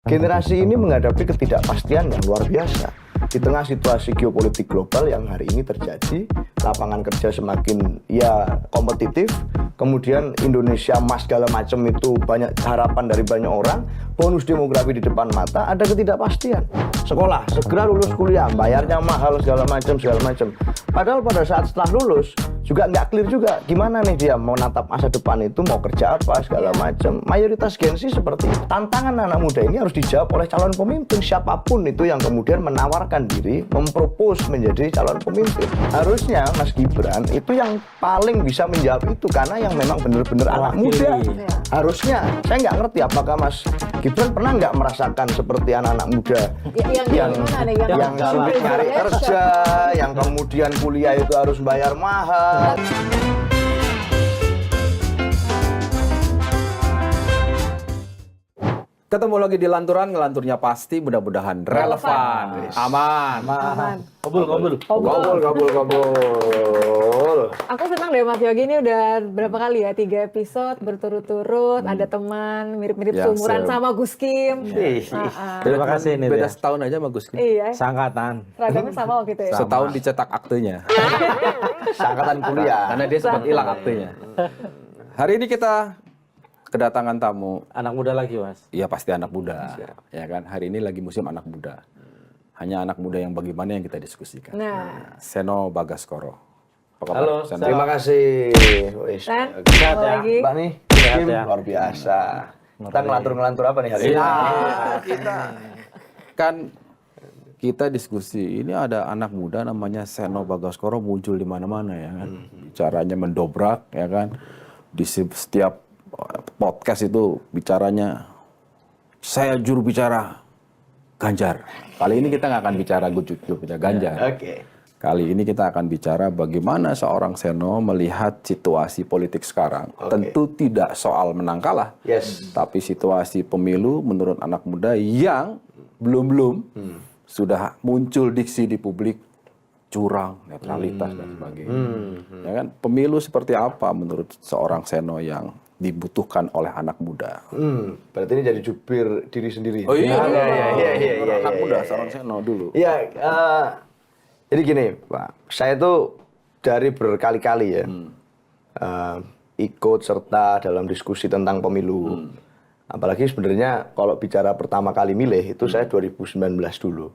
Generasi ini menghadapi ketidakpastian yang luar biasa. Di tengah situasi geopolitik global yang hari ini terjadi, lapangan kerja semakin kompetitif, kemudian Indonesia emas segala macam itu banyak harapan dari banyak orang, bonus demografi di depan mata, ada ketidakpastian. Sekolah, segera lulus kuliah, bayarnya mahal segala macam. Padahal pada saat setelah lulus, juga nggak clear juga gimana nih dia mau menatap masa depan itu, mau kerja apa segala macam. Mayoritas Gen Z seperti itu. Tantangan anak muda ini harus dijawab oleh calon pemimpin siapapun itu yang kemudian menawarkan diri, mempropose menjadi calon pemimpin. Harusnya Mas Gibran itu yang paling bisa menjawab itu karena yang memang benar-benar anak muda. Harusnya, saya nggak ngerti apakah Mas Gibran pernah nggak merasakan seperti anak-anak muda yang sulit nyari kerja, yang kemudian kuliah itu harus bayar mahal. Ketemu lagi di Lanturan, ngelanturnya pasti mudah-mudahan relevan, aman. Kabul. Aku senang deh Mas Yogi, ini udah berapa kali ya? 3 episode berturut-turut, ada teman mirip-mirip Ya, seumuran sama Gus Kim. Terima kasih ini. Beda setahun aja sama Gus. Iya, Sangkatan. seragamnya sama waktu itu ya. Setahun dicetak aktenya. Angkatan kuliah. Karena dia sempat hilang aktenya. Hari ini kita kedatangan tamu. Anak muda lagi, Mas. Iya pasti anak muda, ya kan. Hari ini lagi musim anak muda. Hanya anak muda yang bagaimana yang kita diskusikan. Nah, Seno Bagaskoro. Apa kabar, Halo, Seno? Terima kasih. Ren, Sehat mau ya? lagi? Mbak nih, Sehat Kim, ya? luar biasa. Kita ngelantur-ngelantur apa nih hari ini? Kita diskusi, ini ada anak muda namanya Seno Bagaskoro muncul di mana-mana ya kan. Bicaranya mendobrak ya kan. Di setiap podcast itu bicaranya saya juru bicara Ganjar. Kali ini kita nggak akan bicara juru bicara Ganjar. Oke. Kali ini kita akan bicara bagaimana seorang Seno melihat situasi politik sekarang. Tentu tidak soal menang kalah, Yes. tapi situasi pemilu menurut anak muda yang belum sudah muncul diksi di publik curang, netralitas dan sebagainya. Ya kan? Pemilu seperti apa menurut seorang Seno yang dibutuhkan oleh anak muda? Berarti ini jadi jubir diri sendiri. Oh iya, iya. anak muda seorang Seno dulu. Iya, jadi gini, Pak. Saya tuh dari berkali-kali ya ikut serta dalam diskusi tentang pemilu. Apalagi sebenarnya kalau bicara pertama kali milih itu saya 2019 dulu.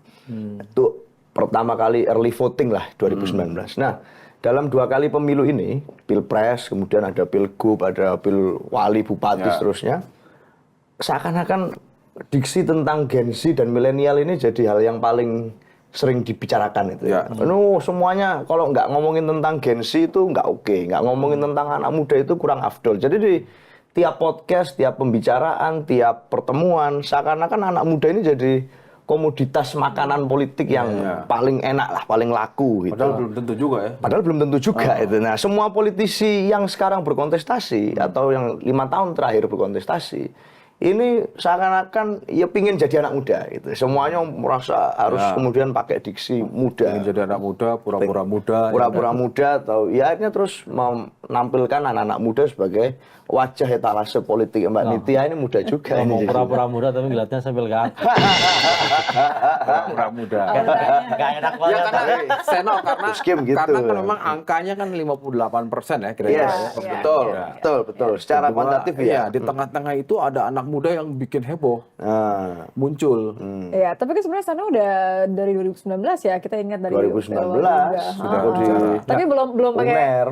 Itu pertama kali early voting lah 2019. Nah, dalam 2 kali pemilu ini, pilpres, kemudian ada pilgub, ada pil wali, bupati, seterusnya, seakan-akan diksi tentang Gen Z dan milenial ini jadi hal yang paling sering dibicarakan itu. Semuanya kalau nggak ngomongin tentang Gen Z itu nggak oke, nggak ngomongin tentang anak muda itu kurang afdol. Jadi di tiap podcast, tiap pembicaraan, tiap pertemuan, seakan-akan anak muda ini jadi komoditas makanan politik yang paling enak lah, paling laku gitu. Padahal belum tentu juga ya. Padahal belum tentu juga itu. Nah, semua politisi yang sekarang berkontestasi atau yang 5 tahun terakhir berkontestasi, ini seakan-akan ya pingin jadi anak muda gitu. Semuanya merasa harus kemudian pakai diksi muda. Ingin jadi anak muda, pura-pura muda. Pura-pura muda atau ya akhirnya terus menampilkan anak-anak muda sebagai wajah etalase politik. Mbak Nitya ini muda juga. Mau Ini pura-pura muda tapi ngeliatnya sambil gak Pura-pura muda. Gak enak Ya banget. karena Seno Skim gitu. karena kan memang angkanya kan 58% ya kira-kira. Yes, ya. betul. Secara Kedua, kuantitatif ya. Di tengah-tengah itu ada anak muda yang bikin heboh. Nah, Muncul. Iya, tapi kan sebenarnya sana udah dari 2019 ya, kita ingat dari 2019 sudah tapi belum pakai Uner,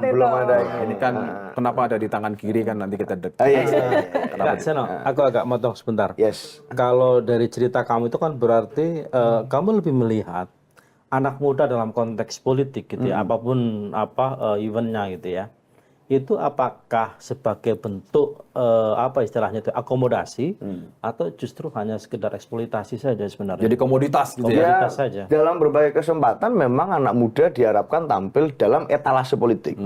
belum ada Ini kan kenapa ada di tangan kiri kan nanti kita Nggak, Seno, aku agak motong sebentar. Yes. Kalau dari cerita kamu itu kan berarti kamu lebih melihat anak muda dalam konteks politik gitu ya, apapun eventnya gitu ya. Itu apakah sebagai bentuk apa istilahnya itu akomodasi atau justru hanya sekedar eksploitasi saja sebenarnya? jadi komoditas gitu ya. Komoditas saja. Dalam berbagai kesempatan memang anak muda diharapkan tampil dalam etalase politik.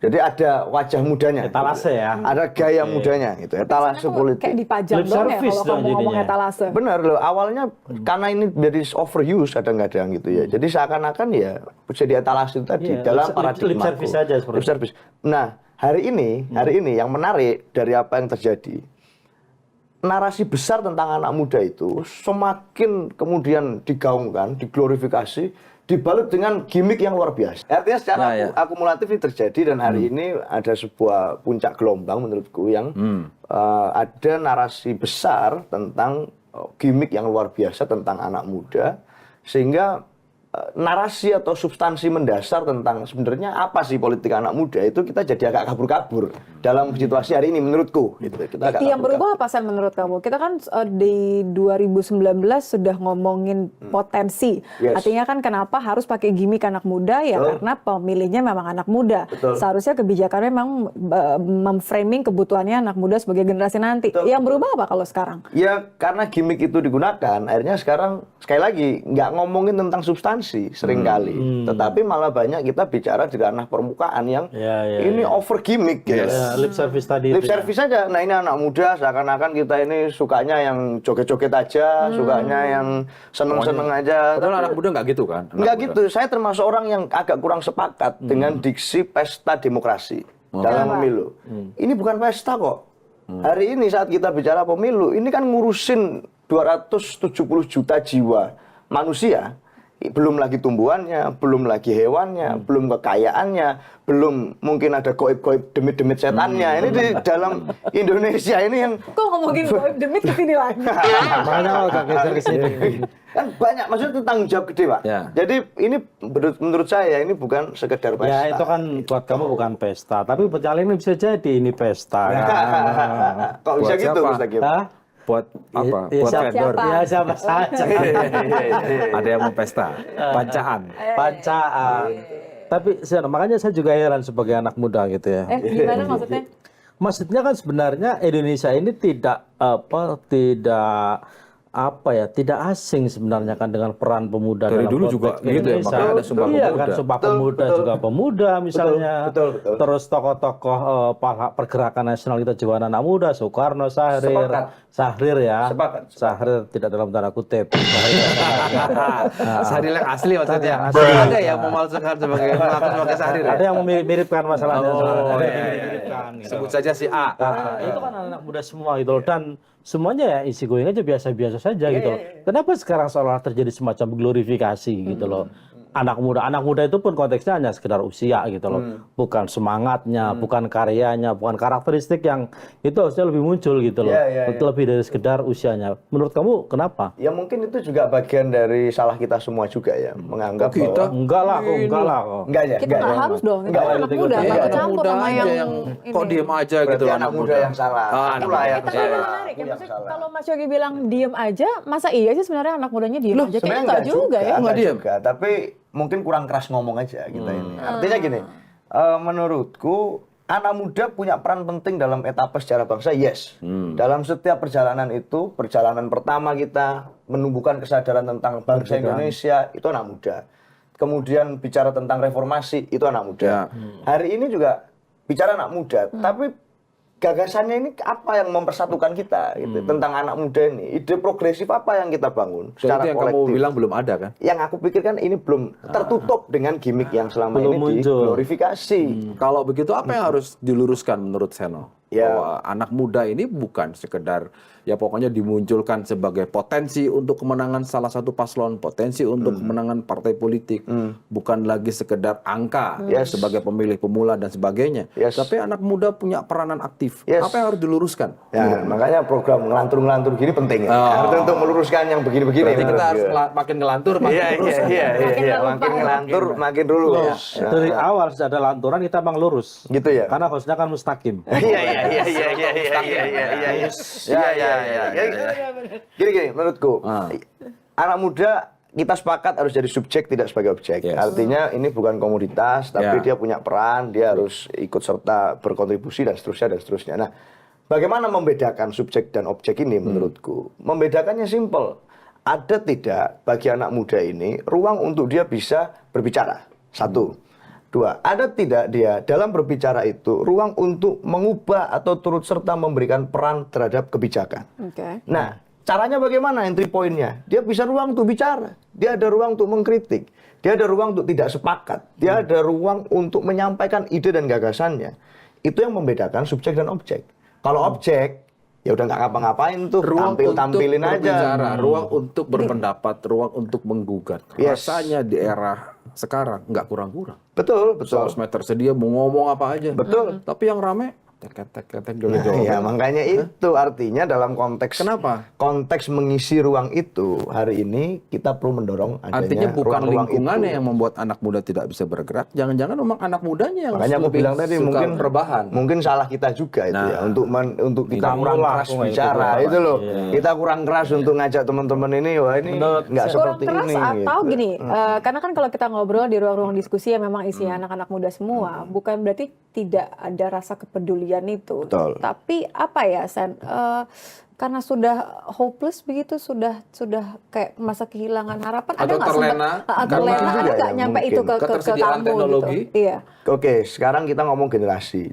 Jadi ada wajah mudanya. Etalase ya. Ada gaya mudanya gitu, etalase kayak politik. dipajang Lip dong ya service kalau dong kamu ngomong jadinya. etalase. Benar loh, awalnya karena ini jadi overuse kadang-kadang gitu ya. Jadi seakan-akan ya jadi etalase itu tadi Iya, dalam lip paradigma. service saja seperti Lip service. Nah, hari ini yang menarik dari apa yang terjadi, narasi besar tentang anak muda itu semakin kemudian digaungkan, diglorifikasi, dibalut dengan gimmick yang luar biasa. Artinya secara akumulatif ini terjadi dan hari ini ada sebuah puncak gelombang menurutku yang ada narasi besar tentang gimmick yang luar biasa tentang anak muda, sehingga narasi atau substansi mendasar tentang sebenarnya apa sih politik anak muda itu kita jadi agak kabur-kabur dalam situasi hari ini menurutku. Gitu. Kita agak yang berubah apa Sen menurut kamu? Kita kan di 2019 sudah ngomongin potensi. Artinya kan kenapa harus pakai gimmick anak muda ya karena pemilihnya memang anak muda. Seharusnya kebijakannya memang memframing kebutuhannya anak muda sebagai generasi nanti. Yang berubah apa kalau sekarang? Ya karena gimmick itu digunakan, akhirnya sekarang sekali lagi nggak ngomongin tentang substansi seringkali, tetapi malah banyak kita bicara di ranah permukaan yang ini over gimmick, lip service tadi. Lip service aja. Nah ini anak muda seakan-akan kita ini sukanya yang joget-joget aja, sukanya yang seneng-seneng aja. Padahal anak muda nggak gitu kan? Nggak gitu. Saya termasuk orang yang agak kurang sepakat dengan diksi pesta demokrasi dalam pemilu. Ini bukan pesta kok. Hari ini saat kita bicara pemilu, ini kan ngurusin 270 juta jiwa manusia. Belum lagi tumbuhannya, belum lagi hewannya, belum kekayaannya, belum mungkin ada goib-goib demit-demit setannya. Ini di dalam Indonesia ini yang kok ngomongin goib demit kesini lagi? Makanya agak geser ke sini. Kan banyak, maksudnya itu tanggung jawab gede, Pak. Jadi ini menurut saya ini bukan sekedar pesta. Ya itu kan buat kamu bukan pesta, tapi buat kalian ini bisa jadi ini pesta. Kok bisa gitu, Mas Tagib? Buat apa? Buat vendor. Ya siapa saja. Ada yang mau pesta, pancaan. Tapi makanya saya juga heran sebagai anak muda gitu ya. Gimana maksudnya? Maksudnya kan sebenarnya Indonesia ini tidak asing sebenarnya kan dengan peran pemuda dari dalam dulu juga gitu ya, makanya ada Sumpah Pemuda. Kan Sumpah Pemuda juga pemuda misalnya. Betul. Terus tokoh-tokoh pergerakan nasional kita juga anak muda, Soekarno, Syahrir ya. Syahrir tidak dalam tanda kutip. Syahrir yang asli maksudnya. Ada yang memalsukan sebagai Syahrir. Ada yang memirip-miripkan masalahnya. Sebut saja si A. Itu kan anak muda semua gitu loh. Dan semuanya ya isi going aja biasa-biasa saja gitu loh. Kenapa sekarang seolah terjadi semacam glorifikasi gitu loh. Anak muda itu pun konteksnya hanya sekedar usia gitu loh. Bukan semangatnya, bukan karyanya, bukan karakteristik yang itu harusnya lebih muncul gitu loh. Lebih dari sekedar usianya. Menurut kamu kenapa? Ya mungkin itu juga bagian dari salah kita semua juga ya, menganggap kita bahwa enggak lah kok. enggak ya. Kita nggak harus dong. Kita anak muda, nggak anak kecampur muda sama aja yang kok diem aja gitu Berarti anak muda yang salah. Itulah yang Kita kan salah. menarik ya, Yang maksudnya salah. kalau Mas Yogi bilang diem aja, masa iya sih sebenarnya anak mudanya diem aja? Kayaknya Sebenarnya enggak juga ya. enggak diem. juga, tapi mungkin kurang keras ngomong aja kita ini. Artinya gini, menurutku anak muda punya peran penting dalam etapa sejarah bangsa, yes. Dalam setiap perjalanan itu, perjalanan pertama kita menumbuhkan kesadaran tentang bangsa Indonesia, itu anak muda. Kemudian bicara tentang reformasi, itu anak muda. Hari ini juga bicara anak muda, tapi gagasannya ini apa yang mempersatukan kita gitu, tentang anak muda ini, ide progresif apa yang kita bangun Dan secara itu yang kolektif. kamu bilang belum ada kan? Yang aku pikirkan ini belum tertutup dengan gimmick yang selama Belum ini muncul. diglorifikasi. Kalau begitu apa yang harus diluruskan menurut Seno? Ya. Bahwa anak muda ini bukan sekedar ya pokoknya dimunculkan sebagai potensi untuk kemenangan salah satu paslon, potensi untuk kemenangan partai politik, bukan lagi sekedar angka sebagai pemilih pemula dan sebagainya. Tapi anak muda punya peranan aktif. Apa yang harus diluruskan? Ya, makanya program ngelantur-ngelantur gini penting ya. Untuk meluruskan yang begini-begini. Berarti kita harus makin ngelantur, makin lurus. Iya. Makin ngelantur, makin lurus. Dari awal sudah ada lanturan kita bang lurus. Gitu ya. Karena harusnya kan mustaqim. Iya. Gini, menurutku anak muda kita sepakat harus jadi subjek tidak sebagai objek. Artinya ini bukan komoditas, tapi dia punya peran, dia harus ikut serta berkontribusi dan seterusnya. Nah, bagaimana membedakan subjek dan objek ini menurutku? Membedakannya simpel. Ada tidak bagi anak muda ini ruang untuk dia bisa berbicara? Satu. Dua, ada tidak dia dalam berbicara itu ruang untuk mengubah atau turut serta memberikan peran terhadap kebijakan. Nah, caranya bagaimana entry point-nya? Dia bisa ruang untuk bicara, dia ada ruang untuk mengkritik, dia ada ruang untuk tidak sepakat, dia ada ruang untuk menyampaikan ide dan gagasannya. Itu yang membedakan subjek dan objek. Kalau objek, ya udah nggak ngapa-ngapain tuh, ruang tampilin untuk aja. berbicara, ruang untuk berpendapat, ruang untuk menggugat. Yes. Rasanya di era sekarang nggak kurang-kurang. Betul. Sosmed tersedia mau ngomong apa aja. Betul. Tapi yang rame tek Nah, ya makanya itu artinya dalam konteks Kenapa? Konteks mengisi ruang itu hari ini kita perlu mendorong adanya Artinya bukan ruang-ruang lingkungannya itu. yang membuat anak muda tidak bisa bergerak, jangan-jangan memang anak mudanya yang Makanya aku lebih bilang tadi suka mungkin rebahan. mungkin salah kita juga itu ya untuk kita Kamu kurang lah, keras aku nggak bicara ikut itu loh. Iya. Kita kurang keras untuk ngajak teman-teman ini, wah ini nggak kurang seperti keras ini. atau gitu. gini, karena kan kalau kita ngobrol di ruang-ruang diskusi yang memang isinya anak-anak muda semua, bukan berarti tidak ada rasa kepedulian itu. Betul. Tapi apa ya, Sen? Karena sudah hopeless begitu, sudah kayak masa kehilangan harapan. Atau nggak terlena, terlena, juga ada nggak ya, nyampe mungkin. itu ke Ketersediaan kamu teknologi. gitu? Iya. Oke, sekarang kita ngomong generasi.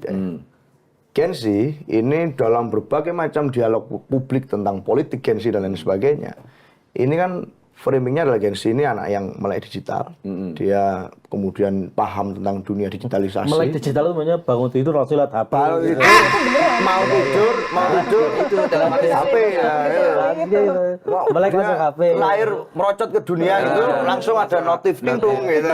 Gen Z ini dalam berbagai macam dialog publik tentang politik Gen Z dan lain sebagainya. Ini kan framingnya adalah Gen Z ini anak yang melek digital. Dia kemudian paham tentang dunia digitalisasi. Melek digital itu namanya bangun tidur langsung lihat HP. Kalau itu mau tidur itu dalam HP ya. Melek langsung HP. Lahir merocot ke dunia gitu langsung ada notif ding-dung gitu.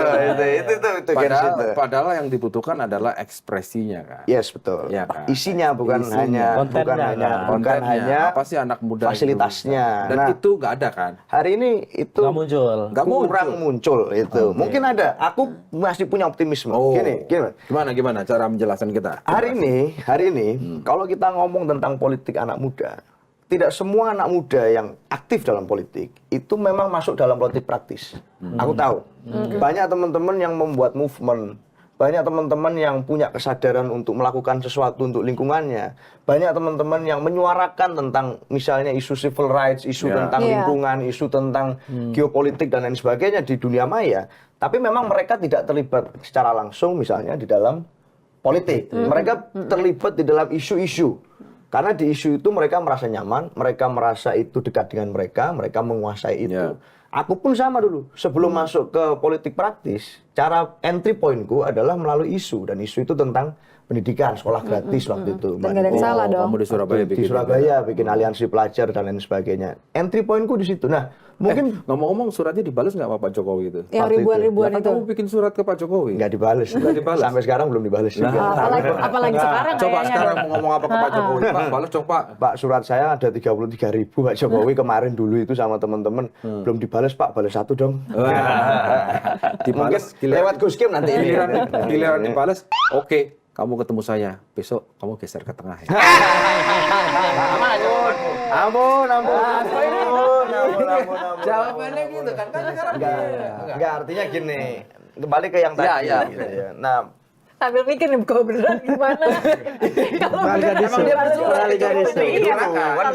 Itu Gen Z. Padahal yang dibutuhkan adalah ekspresinya kan. Yes, betul. Ya kan? Isinya bukan Isinya. Kontennya, Kontennya, apa sih anak muda itu fasilitasnya. bisa? Dan Nah, itu nggak ada kan? hari ini itu Nggak muncul. Nggak kurang muncul itu. Mungkin ada. Aku masih punya optimisme. Gini. Gimana cara menjelaskan kita? Hari ini kalau kita ngomong tentang politik anak muda, tidak semua anak muda yang aktif dalam politik itu memang masuk dalam politik praktis. Aku tahu. Banyak teman-teman yang membuat movement, banyak teman-teman yang punya kesadaran untuk melakukan sesuatu untuk lingkungannya. Banyak teman-teman yang menyuarakan tentang misalnya isu civil rights, isu tentang lingkungan, isu tentang geopolitik dan lain sebagainya di dunia maya. Tapi memang mereka tidak terlibat secara langsung misalnya di dalam politik. Mereka terlibat di dalam isu-isu. Karena di isu itu mereka merasa nyaman, mereka merasa itu dekat dengan mereka menguasai itu. Aku pun sama dulu, sebelum masuk ke politik praktis, cara entry pointku adalah melalui isu. Dan isu itu tentang pendidikan, sekolah gratis waktu itu. Dan nggak ada yang salah dong. Kamu di Surabaya Di Surabaya bikin aliansi pelajar dan lain sebagainya. Entry pointku di situ. Nah, mungkin Ngomong-ngomong suratnya dibalas nggak sama Pak Jokowi itu? Yang ribuan-ribuan Ya kan itu. kamu bikin surat ke Pak Jokowi. nggak dibales. Sampai sekarang belum dibales juga. Apalagi sekarang Coba kayaknya. sekarang mau ngomong apa ke Pak Jokowi? Pak, balas dong Pak. Pak, surat saya ada 33.000 Pak Jokowi kemarin dulu itu sama teman-teman. Belum dibales Pak, balas satu dong. Mungkin lewat Gus Kim nanti ini. Giliran dibalas, oke, kamu ketemu saya. Besok kamu geser ke tengah ya. Ampun. Jawabannya gitu kan sekarang. Enggak, artinya gini. Kembali ke yang tadi. Ya. gitu ya. Nah, Sambil mikir nih, kalau beneran gimana? Kalau beneran Emang dia bersurat, kan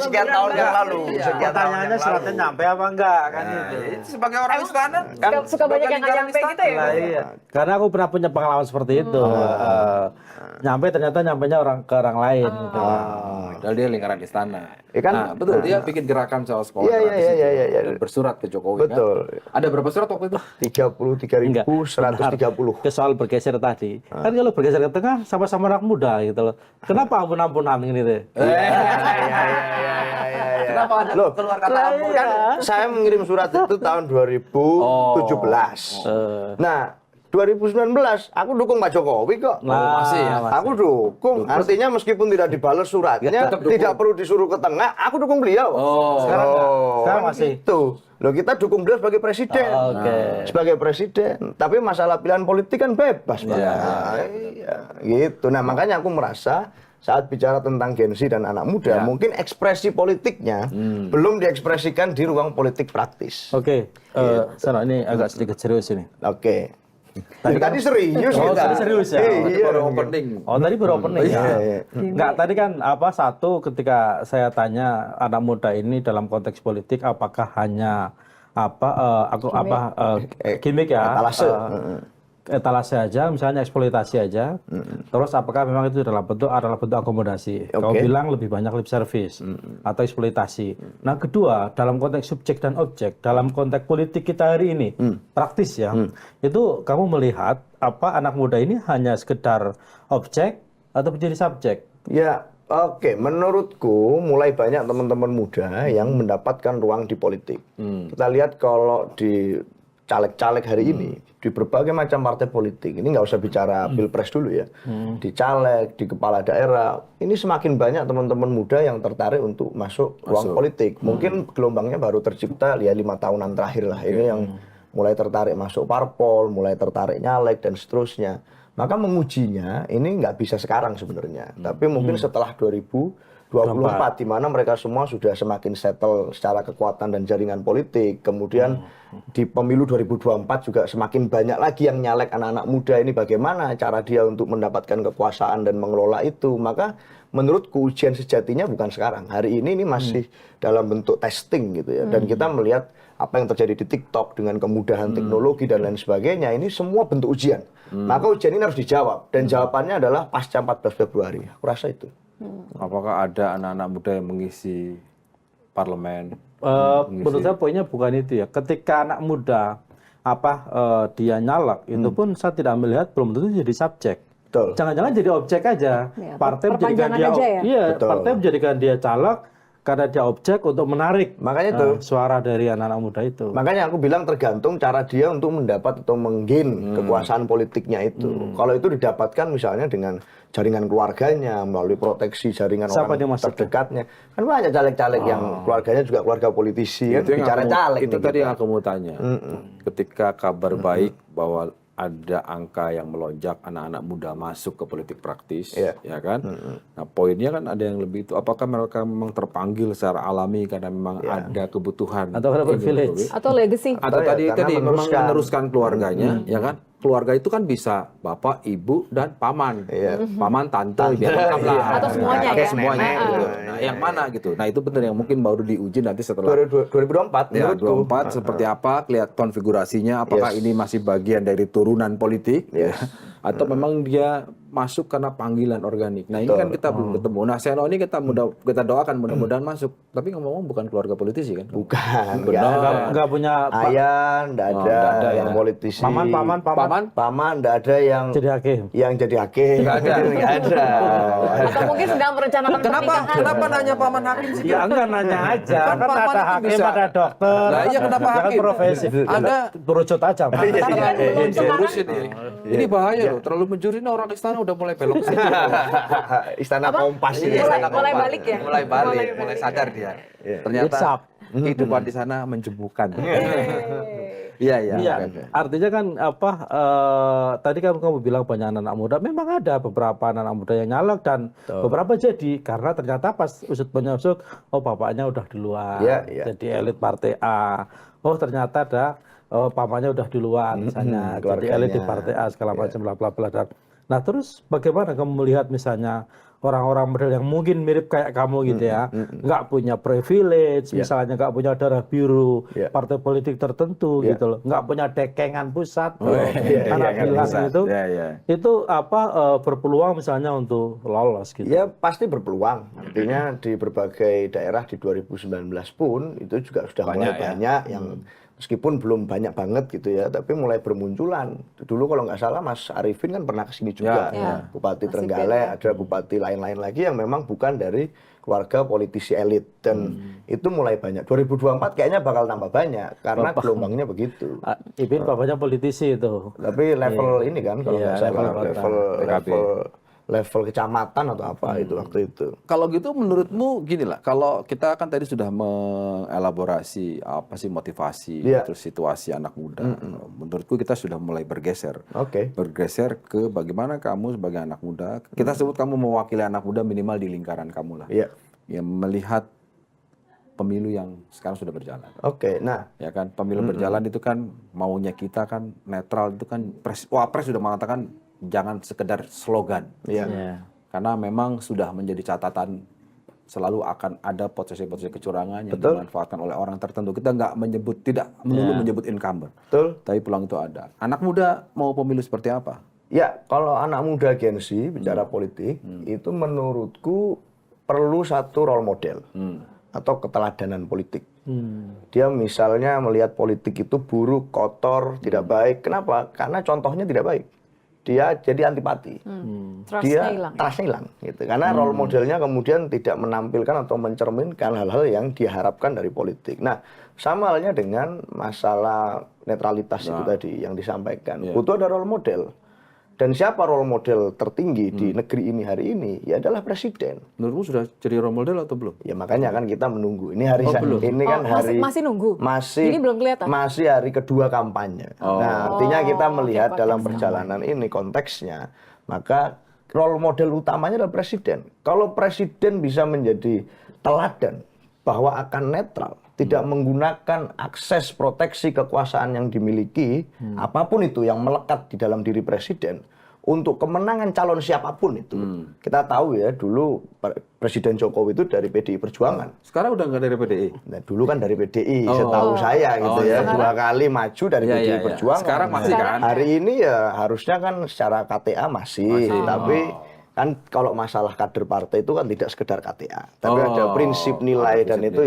sekian tahun yang lalu. Pertanyaannya suratnya nyampe apa enggak kan itu. Sebagai orang istana, suka banyak yang nggak nyampe gitu ya? Nah, iya. Karena aku pernah punya pengalaman seperti itu. Nyampe ternyata nyampenya ke orang lain. Gitu. Padahal dia lingkaran istana. Ya kan? Nah, betul, dia bikin gerakan soal sekolah Iya, gratis itu. iya. Dan bersurat ke Jokowi Betul. kan. Ada berapa surat waktu itu? 33.130. Ke soal bergeser tadi. Kan kalau bergeser ke tengah sama-sama anak muda gitu loh. Kenapa ampun-ampunan ini deh? Kenapa ada Loh, keluar kata ampun? Kan saya mengirim surat itu tahun 2017. Nah, 2019 aku dukung Pak Jokowi kok. Masih ya? Aku dukung. Artinya meskipun tidak dibalas suratnya, tetap dukung. tidak perlu disuruh ke tengah, aku dukung beliau. Sekarang kan masih. gitu. Loh, kita dukung beliau sebagai presiden. Sebagai presiden. Tapi masalah pilihan politik kan bebas, Pak. Iya, gitu. Nah, makanya aku merasa saat bicara tentang Gen Z dan anak muda, mungkin ekspresi politiknya belum diekspresikan di ruang politik praktis. Oke, Sana ini agak sedikit serius ini. Oke. Tadi serius Oh, kita. tadi serius ya? Iya. Baru opening. Oh, tadi baru opening ya? Iya. Enggak, tadi kan satu ketika saya tanya anak muda ini dalam konteks politik apakah hanya gimmick ya? Etalase aja, misalnya eksploitasi aja. Terus apakah memang itu adalah bentuk akomodasi? Kau bilang lebih banyak lip service atau eksploitasi. Nah, kedua, dalam konteks subjek dan objek, dalam konteks politik kita hari ini, praktis ya, itu kamu melihat anak muda ini hanya sekedar objek atau menjadi subjek? Ya, Oke, menurutku mulai banyak teman-teman muda yang mendapatkan ruang di politik. Kita lihat kalau di caleg-caleg hari ini, di berbagai macam partai politik, ini nggak usah bicara pilpres dulu ya, di caleg, di kepala daerah, ini semakin banyak teman-teman muda yang tertarik untuk masuk ruang politik. Mungkin gelombangnya baru tercipta ya 5 tahunan terakhir lah, ini yang mulai tertarik masuk parpol, mulai tertarik nyalek dan seterusnya. Maka mengujinya ini nggak bisa sekarang sebenarnya, tapi mungkin setelah 2024 di mana mereka semua sudah semakin settle secara kekuatan dan jaringan politik. Kemudian di pemilu 2024 juga semakin banyak lagi yang nyalek anak-anak muda ini, bagaimana cara dia untuk mendapatkan kekuasaan dan mengelola itu. Maka menurutku ujian sejatinya bukan sekarang. Hari ini masih dalam bentuk testing gitu ya. Dan kita melihat apa yang terjadi di TikTok dengan kemudahan teknologi dan lain sebagainya, ini semua bentuk ujian. Maka ujian ini harus dijawab, dan jawabannya adalah pasca 14 Februari. Aku rasa itu. Apakah ada anak-anak muda yang mengisi parlemen? Menurut saya poinnya bukan itu ya. Ketika anak muda dia nyalek, itu pun saya tidak melihat belum tentu jadi subjek. Betul. Jangan-jangan jadi objek aja. Ya, Partai menjadikan dia aja ya? Iya, Betul. partai menjadikan dia caleg karena dia objek untuk menarik Makanya itu. suara dari anak-anak muda itu. Makanya aku bilang tergantung cara dia untuk mendapat atau menggain kekuasaan politiknya itu. Kalau itu didapatkan misalnya dengan jaringan keluarganya, melalui proteksi jaringan Siapa dia orang masuk? terdekatnya. Kan banyak caleg-caleg yang keluarganya juga keluarga politisi, kan bicara caleg. Itu nih tadi kita. yang aku mau tanya. Ketika kabar baik bahwa ada angka yang melonjak anak-anak muda masuk ke politik praktis, Iya. ya kan? Nah, poinnya kan ada yang lebih itu. Apakah mereka memang terpanggil secara alami karena memang ada kebutuhan Atau karena privilege? Atau legacy. atau Atau ya, tadi karena memang meneruskan. meneruskan keluarganya, ya kan? Keluarga itu kan bisa bapak, ibu, dan paman, paman, tante, biar lengkap lah. Atau semuanya Atau ya? semuanya Nenek, gitu. gitu. Nah, yang mana gitu? Nah, itu benar yang mungkin baru diuji nanti setelah 2024 ya, menurutku. 24 seperti apa, lihat konfigurasinya, apakah ini masih bagian dari turunan politik, ya, atau memang dia masuk karena panggilan organik. Nah, ini kan kita belum ketemu. Nah, Seno ini kita doakan mudah-mudahan masuk. Tapi ngomong bukan keluarga politisi kan? Bukan. Benar. Nggak punya Ayah, nggak ada yang politisi. Paman, nggak ada yang jadi hakim. Nggak ada. Nggak ada. Atau mungkin sedang merencanakan pernikahan. Kenapa nanya paman hakim sih? Ya enggak nanya aja. Kan Kan paman ada itu hakim, bisa. ada dokter. Nah, iya, kenapa Dia kan hakim? profesi. Ada berucut aja. Pak. Tapi kan belum sekarang. Urusin ini. Ini bahaya loh. Terlalu menjuri ini orang istana udah mulai belok ke sini. Istana Kompas ini. Mulai balik ya? Mulai balik, mulai sadar dia. Ternyata It's up. kehidupan di sana menjemukan. Iya, iya. Iya, Oke. artinya kan tadi kan kamu bilang banyak anak muda, memang ada beberapa anak muda yang nyalek dan beberapa jadi karena ternyata pas usut penyusut, oh bapaknya udah duluan, jadi elit partai A, oh ternyata ada pamannya udah duluan misalnya, jadi elit di partai A segala macam bla bla bla. Nah terus bagaimana kamu melihat misalnya orang-orang model yang mungkin mirip kayak kamu gitu ya, nggak punya privilege, misalnya nggak punya darah biru, partai politik tertentu gitu loh, nggak punya dekengan pusat, karena bilang itu berpeluang misalnya untuk lolos gitu. Ya pasti berpeluang. Artinya di berbagai daerah di 2019 pun itu juga sudah mulai banyak yang meskipun belum banyak banget gitu ya, tapi mulai bermunculan. Dulu kalau nggak salah Mas Arifin kan pernah kesini juga, Bupati Trenggalek, ada bupati lain-lain lagi yang memang bukan dari keluarga politisi elit, dan itu mulai banyak. 2024 kayaknya bakal tambah banyak karena gelombangnya begitu. Ibin bapaknya politisi itu. Tapi level ini kan kalau nggak salah level kecamatan atau apa itu waktu itu. Kalau gitu menurutmu gini lah, kalau kita kan tadi sudah mengelaborasi apa sih motivasi terus situasi anak muda, menurutku kita sudah mulai bergeser. Bergeser ke bagaimana kamu sebagai anak muda, kita sebut kamu mewakili anak muda minimal di lingkaran kamu lah. Yang melihat pemilu yang sekarang sudah berjalan. Nah, ya kan pemilu berjalan itu kan maunya kita kan netral, itu kan Wapres sudah mengatakan jangan sekedar slogan. Karena memang sudah menjadi catatan selalu akan ada potensi-potensi kecurangan yang dimanfaatkan oleh orang tertentu. Kita nggak tidak melulu menyebut incumbent. Tapi peluang itu ada. Anak muda mau pemilu seperti apa? Ya, kalau anak muda Gen Z bicara politik, itu menurutku perlu satu role model atau keteladanan politik. Dia misalnya melihat politik itu buruk, kotor, tidak baik. Kenapa? Karena contohnya tidak baik. dia jadi antipati. Trust-nya hilang. Trust-nya hilang gitu. Karena role modelnya kemudian tidak menampilkan atau mencerminkan hal-hal yang diharapkan dari politik. Nah, sama halnya dengan masalah netralitas itu tadi yang disampaikan. Butuh ada role model. Dan siapa role model tertinggi di negeri ini hari ini? Ya adalah presiden. Menurutmu sudah jadi role model atau belum? Ya makanya kan kita menunggu. Ini hari ini kan masih nunggu. Masih Ini belum kelihatan. Masih hari kedua kampanye. Nah, artinya kita melihat dalam perjalanan ini konteksnya, maka role model utamanya adalah presiden. Kalau presiden bisa menjadi teladan bahwa akan netral, tidak menggunakan akses proteksi kekuasaan yang dimiliki, apapun itu yang melekat di dalam diri presiden, untuk kemenangan calon siapapun itu. Kita tahu ya, dulu Presiden Jokowi itu dari PDI Perjuangan. Sekarang udah nggak dari PDI? Nah, dulu kan dari PDI, setahu saya gitu ya. Dua kali maju dari PDI Perjuangan. Sekarang masih kan? Hari ini ya harusnya kan secara KTA masih. Tapi kan kalau masalah kader partai itu kan tidak sekedar KTA. Tapi ada prinsip nilai dan itu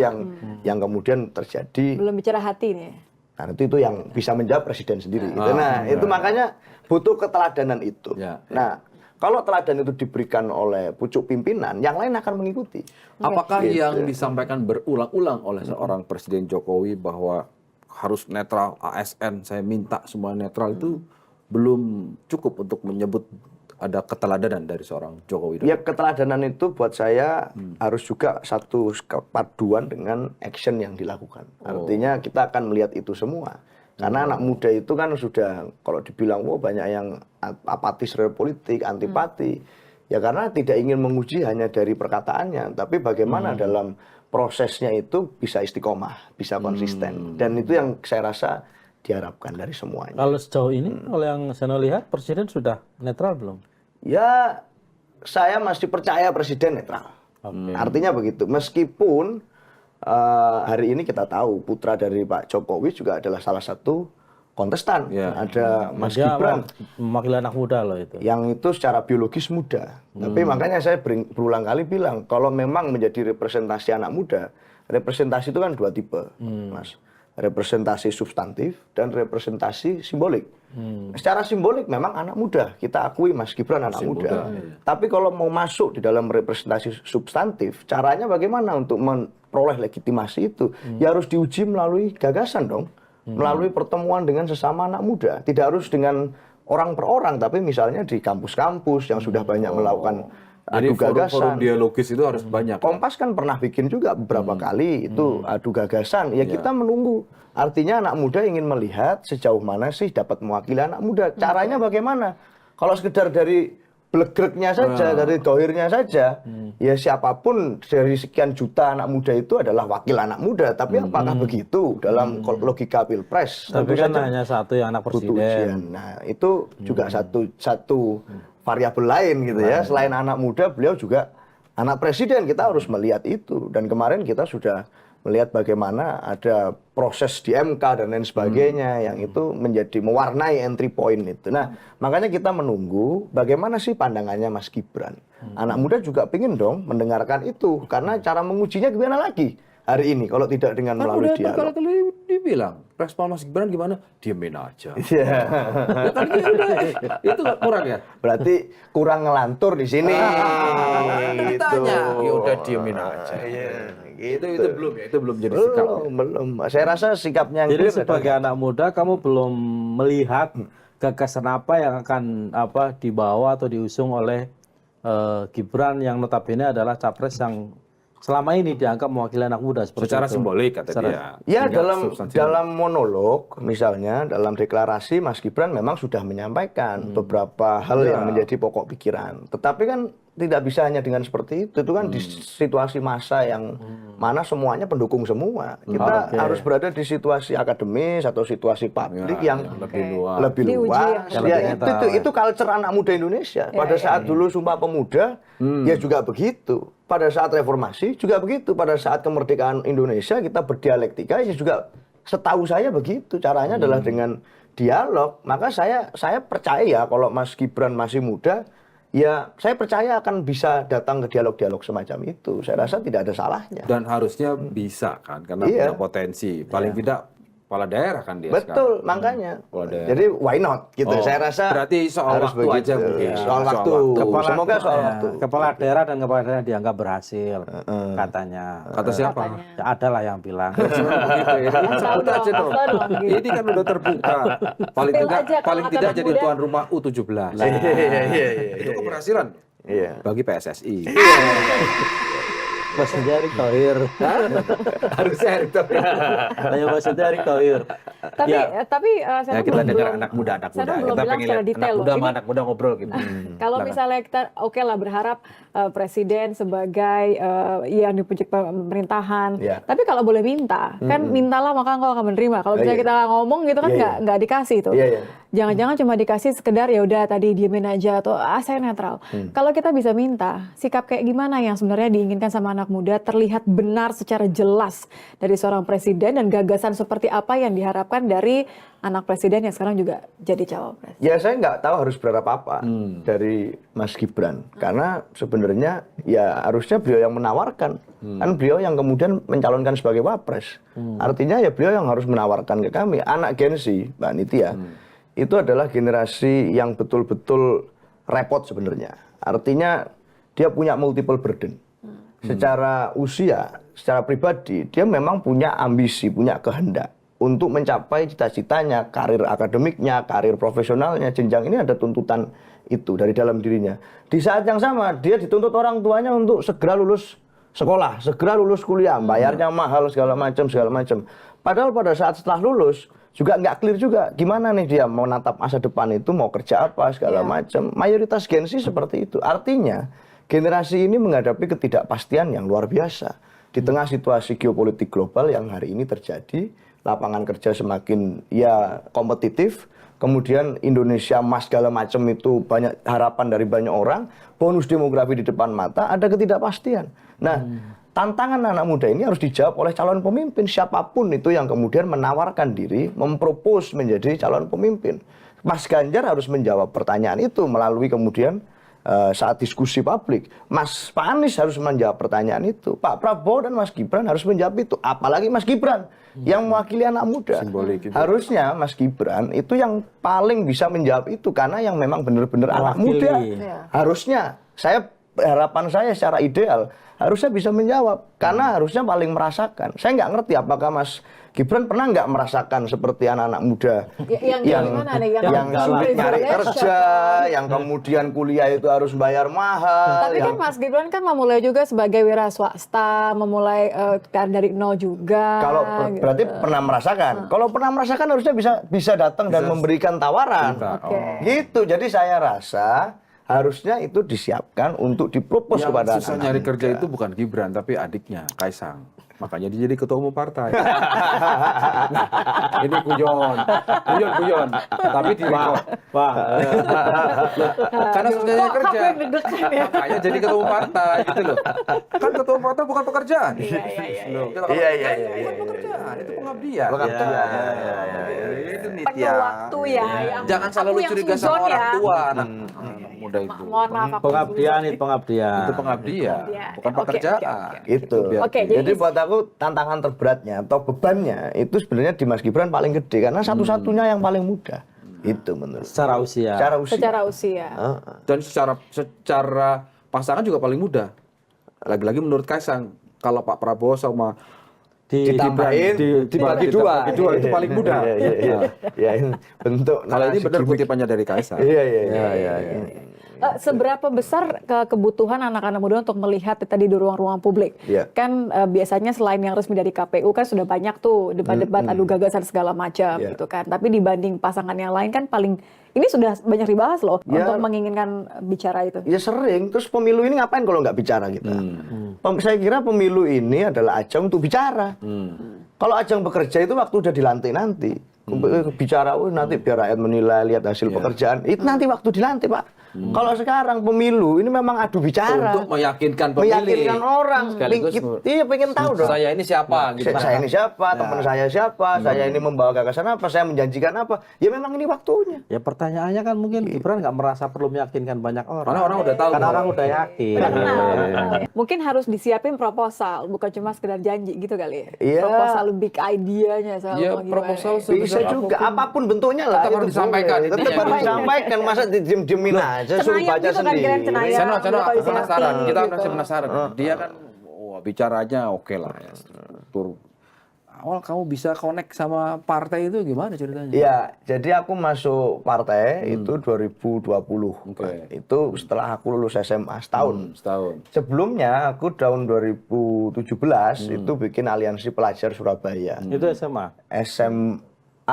yang kemudian terjadi. Belum bicara hati nih. Nah, itu yang bisa menjawab presiden sendiri. Gitu. Nah, itu makanya butuh keteladanan itu. Nah, kalau teladan itu diberikan oleh pucuk pimpinan, yang lain akan mengikuti. Apakah yang disampaikan berulang-ulang oleh seorang Presiden Jokowi bahwa harus netral, ASN, saya minta semua netral itu belum cukup untuk menyebut ada keteladanan dari seorang Jokowi? Ya, keteladanan itu buat saya harus juga satu kepaduan dengan action yang dilakukan. Artinya kita akan melihat itu semua. Karena anak muda itu kan sudah, kalau dibilang banyak yang apatis terhadap politik, antipati. Ya karena tidak ingin menguji hanya dari perkataannya, tapi bagaimana dalam prosesnya itu bisa istiqomah, bisa konsisten. Dan itu yang saya rasa diharapkan dari semuanya. Kalau sejauh ini, oleh yang saya lihat, Presiden sudah netral belum? Ya, saya masih percaya Presiden netral. Artinya begitu. Meskipun hari ini kita tahu putra dari Pak Jokowi juga adalah salah satu kontestan. Ada Mas Gibran. Mewakili anak muda loh itu. Yang itu secara biologis muda. Tapi makanya saya berulang kali bilang, kalau memang menjadi representasi anak muda, representasi itu kan dua tipe, Mas. Representasi substantif dan representasi simbolik. Secara simbolik memang anak muda, kita akui Mas Gibran anak muda. Tapi kalau mau masuk di dalam representasi substantif, caranya bagaimana untuk memperoleh legitimasi itu? Ya harus diuji melalui gagasan dong, melalui pertemuan dengan sesama anak muda. Tidak harus dengan orang per orang, tapi misalnya di kampus-kampus yang sudah banyak melakukan adu gagasan. Forum dialogis itu harus banyak. Kompas kan pernah bikin juga beberapa kali itu adu gagasan. Ya kita menunggu. Artinya anak muda ingin melihat sejauh mana sih dapat mewakili anak muda. Caranya bagaimana? Kalau sekedar dari blegreknya saja, dari dohirnya saja, ya siapapun dari sekian juta anak muda itu adalah wakil anak muda. Tapi apakah begitu dalam logika pilpres? Tapi kan hanya satu yang anak presiden. Nah, itu juga satu variabel lain gitu ya. Selain anak muda, beliau juga anak presiden. Kita harus melihat itu. Dan kemarin kita sudah melihat bagaimana ada proses di MK dan lain sebagainya yang itu menjadi mewarnai entry point itu. Nah, makanya kita menunggu bagaimana sih pandangannya Mas Gibran. Anak muda juga pengen dong mendengarkan itu. Karena cara mengujinya gimana lagi hari ini kalau tidak dengan melalui dialog. Kan udah dibilang, respon Mas Gibran gimana? Diemin aja. Iya. Ya kan itu kurang ya? Berarti kurang ngelantur di sini. Ditanya, ya udah diemin aja. Gitu. Itu belum ya, itu belum jadi sikap. Belum. Saya rasa sikapnya yang Jadi sebagai anak muda kamu belum melihat gagasan apa yang akan dibawa atau diusung oleh Gibran yang notabene adalah capres yang selama ini dianggap mewakili anak muda secara itu. simbolik kata dia. Ya dalam monolog misalnya dalam deklarasi Mas Gibran memang sudah menyampaikan beberapa hal yang menjadi pokok pikiran. Tetapi kan tidak bisa hanya dengan seperti itu. Itu kan di situasi masa yang mana semuanya pendukung semua. Kita harus berada di situasi akademis atau situasi publik yang lebih luas. Ya, itu culture anak muda Indonesia. Pada saat dulu Sumpah Pemuda ya juga begitu. Pada saat reformasi juga begitu. Pada saat kemerdekaan Indonesia kita berdialektika ya juga setahu saya begitu. Caranya adalah dengan dialog. Maka saya percaya kalau Mas Gibran masih muda, ya saya percaya akan bisa datang ke dialog-dialog semacam itu. Saya rasa tidak ada salahnya. Dan harusnya bisa kan, karena punya potensi. Paling tidak kepala daerah kan dia Betul, sekarang. makanya. Kepala daerah. Jadi why not gitu. Oh, Saya rasa berarti soal harus waktu begitu. aja mungkin. Soal Soal waktu. waktu. Semoga soal Ya, waktu. kepala daerah dan kepala daerah dianggap berhasil katanya. Kata siapa? Katanya. Ya, ada lah yang bilang. Begitu ya. Sebut aja dong. Asal dong, gitu. Ini kan udah terbuka. Paling Feel tidak, aja kalau paling kata tidak anak jadi muda. tuan rumah U17. Iya. Itu keberhasilan Iya. bagi PSSI. Maksudnya Erick Thohir. Harusnya itu. Tanya maksudnya Erick Thohir. Tapi saya Ya, kita dengar anak muda. saya belum Kita bilang pengen secara lihat detail anak loh. muda sama Ini- anak muda ngobrol gitu. Kalau misalnya kita oke lah berharap presiden sebagai yang di puncak pemerintahan. Iya. Tapi kalau boleh minta, kan mintalah maka engkau akan menerima. Kalau misalnya Iya. kita ngomong gitu kan Iya, nggak dikasih tuh. Iya, iya. Jangan-jangan cuma dikasih sekedar ya udah tadi diemin aja atau saya netral. Kalau kita bisa minta sikap kayak gimana yang sebenarnya diinginkan sama anak muda terlihat benar secara jelas dari seorang presiden dan gagasan seperti apa yang diharapkan dari anak presiden yang sekarang juga jadi cawapres. Ya saya nggak tahu harus berharap apa dari Mas Gibran. Karena sebenarnya ya harusnya beliau yang menawarkan. Kan beliau yang kemudian mencalonkan sebagai wapres. Artinya ya beliau yang harus menawarkan ke kami. Anak Gen Z, Mbak Nitya, itu adalah generasi yang betul-betul repot sebenarnya. Artinya dia punya multiple burden. Secara usia, secara pribadi, dia memang punya ambisi, punya kehendak untuk mencapai cita-citanya, karir akademiknya, karir profesionalnya, jenjang ini ada tuntutan itu dari dalam dirinya. Di saat yang sama, dia dituntut orang tuanya untuk segera lulus sekolah, segera lulus kuliah, bayarnya mahal segala macam. Padahal pada saat setelah lulus, juga nggak clear juga gimana nih dia mau natap masa depan itu, mau kerja apa, segala macam. Mayoritas Gen Z seperti itu. Artinya, generasi ini menghadapi ketidakpastian yang luar biasa. Di tengah situasi geopolitik global yang hari ini terjadi, lapangan kerja semakin ya kompetitif, kemudian Indonesia emas segala macam itu banyak harapan dari banyak orang, bonus demografi di depan mata, ada ketidakpastian. Nah, tantangan anak muda ini harus dijawab oleh calon pemimpin, siapapun itu yang kemudian menawarkan diri, mempropos menjadi calon pemimpin. Mas Ganjar harus menjawab pertanyaan itu melalui kemudian saat diskusi publik. Pak Anies harus menjawab pertanyaan itu. Pak Prabowo dan Mas Gibran harus menjawab itu. Apalagi Mas Gibran yang mewakili anak muda. Simbolik itu. Harusnya Mas Gibran itu yang paling bisa menjawab itu karena yang memang benar-benar anak muda. Harusnya harapan saya secara ideal harusnya bisa menjawab karena harusnya paling merasakan. Saya nggak ngerti apakah Mas Gibran pernah nggak merasakan seperti anak-anak muda Yang gimana nih? yang sulit nyari kerja, yang kemudian kuliah itu harus bayar mahal. Tapi kan Mas Gibran kan memulai juga sebagai wira swasta, memulai dari nol juga. Kalau berarti pernah merasakan. Kalau pernah merasakan harusnya bisa datang dan memberikan tawaran. Gitu. Jadi saya rasa harusnya itu disiapkan untuk dipropos Yang kepada susah anak-anak nyari muda. kerja itu bukan Gibran, tapi adiknya, Kaisang. Makanya dia jadi ketua umum partai. Ini guyon. Tapi di karena susah nyari kerja. Makanya jadi ketua umum partai gitu loh. Kan ketua umum partai bukan pekerjaan. Iya. Bukan pekerjaan, itu pengabdian. Itu nih Penuh waktu ya. Jangan Aku selalu yang curiga suzon sama orang ya. tua anak muda itu. Mohon maaf aku Pengabdian itu pengabdian. Itu pengabdian, bukan Oke, pekerjaan. Itu. Oke, Jadi buat aku tantangan terberatnya atau bebannya itu sebenarnya di Mas Gibran paling gede karena satu-satunya yang paling muda. Itu menurut. Secara usia. secara usia. Dan secara pasangan juga paling muda. Lagi-lagi menurut Kaisang, kalau Pak Prabowo sama Ditambahin, dibagi dua itu paling muda. Iya, bentuk. Kalau ini narasi benar gimmick. kutipannya dari Kaisang. Iya. Seberapa besar kebutuhan anak-anak muda untuk melihat tadi di ruang-ruang publik? Iya. Kan biasanya selain yang resmi dari KPU kan sudah banyak tuh debat-debat adu gagasan segala macam Iya. gitu kan. Tapi dibanding pasangan yang lain kan paling ini sudah banyak dibahas loh Ya. untuk menginginkan bicara itu. Ya sering. Terus pemilu ini ngapain kalau nggak bicara kita? Saya kira pemilu ini adalah ajang untuk bicara. Kalau ajang bekerja itu waktu udah dilantik nanti. bicara nanti biar rakyat menilai, lihat hasil pekerjaan. Itu nanti waktu dilantik, Pak. Kalau sekarang pemilu ini memang adu bicara Untuk meyakinkan pemilih. meyakinkan orang. Sekaligus Iya, pengen tahu dong. saya ini siapa gitu. Saya ini siapa, teman saya siapa, saya ini membawa gagasan apa, saya menjanjikan apa. Ya memang ini waktunya. Ya pertanyaannya kan mungkin Gibran nggak merasa perlu meyakinkan banyak orang. Karena orang udah tahu. Karena orang udah yakin. Mungkin harus disiapin proposal, bukan cuma sekedar janji gitu kali ya. Iya. Proposal big idea-nya sama Ya, gimana. proposal Bisa juga apapun bentuknya lah. Tetap harus itu disampaikan, boleh. Tetap intinya harus gitu. disampaikan, masa didiem-diemin aja suruh Cenayang baca gitu kan, sendiri. kirain cenayang. Seno, Kalau isi penasaran. hati Kita gitu. masih penasaran. Dia kan, wah bicaranya oke lah ya. Struktur. Awal kamu bisa connect sama partai itu gimana ceritanya? Iya, jadi aku masuk partai itu 2020. Oke. Itu setelah aku lulus SMA setahun. Setahun. Sebelumnya aku tahun 2017 itu bikin aliansi pelajar Surabaya. Itu SMA. SMA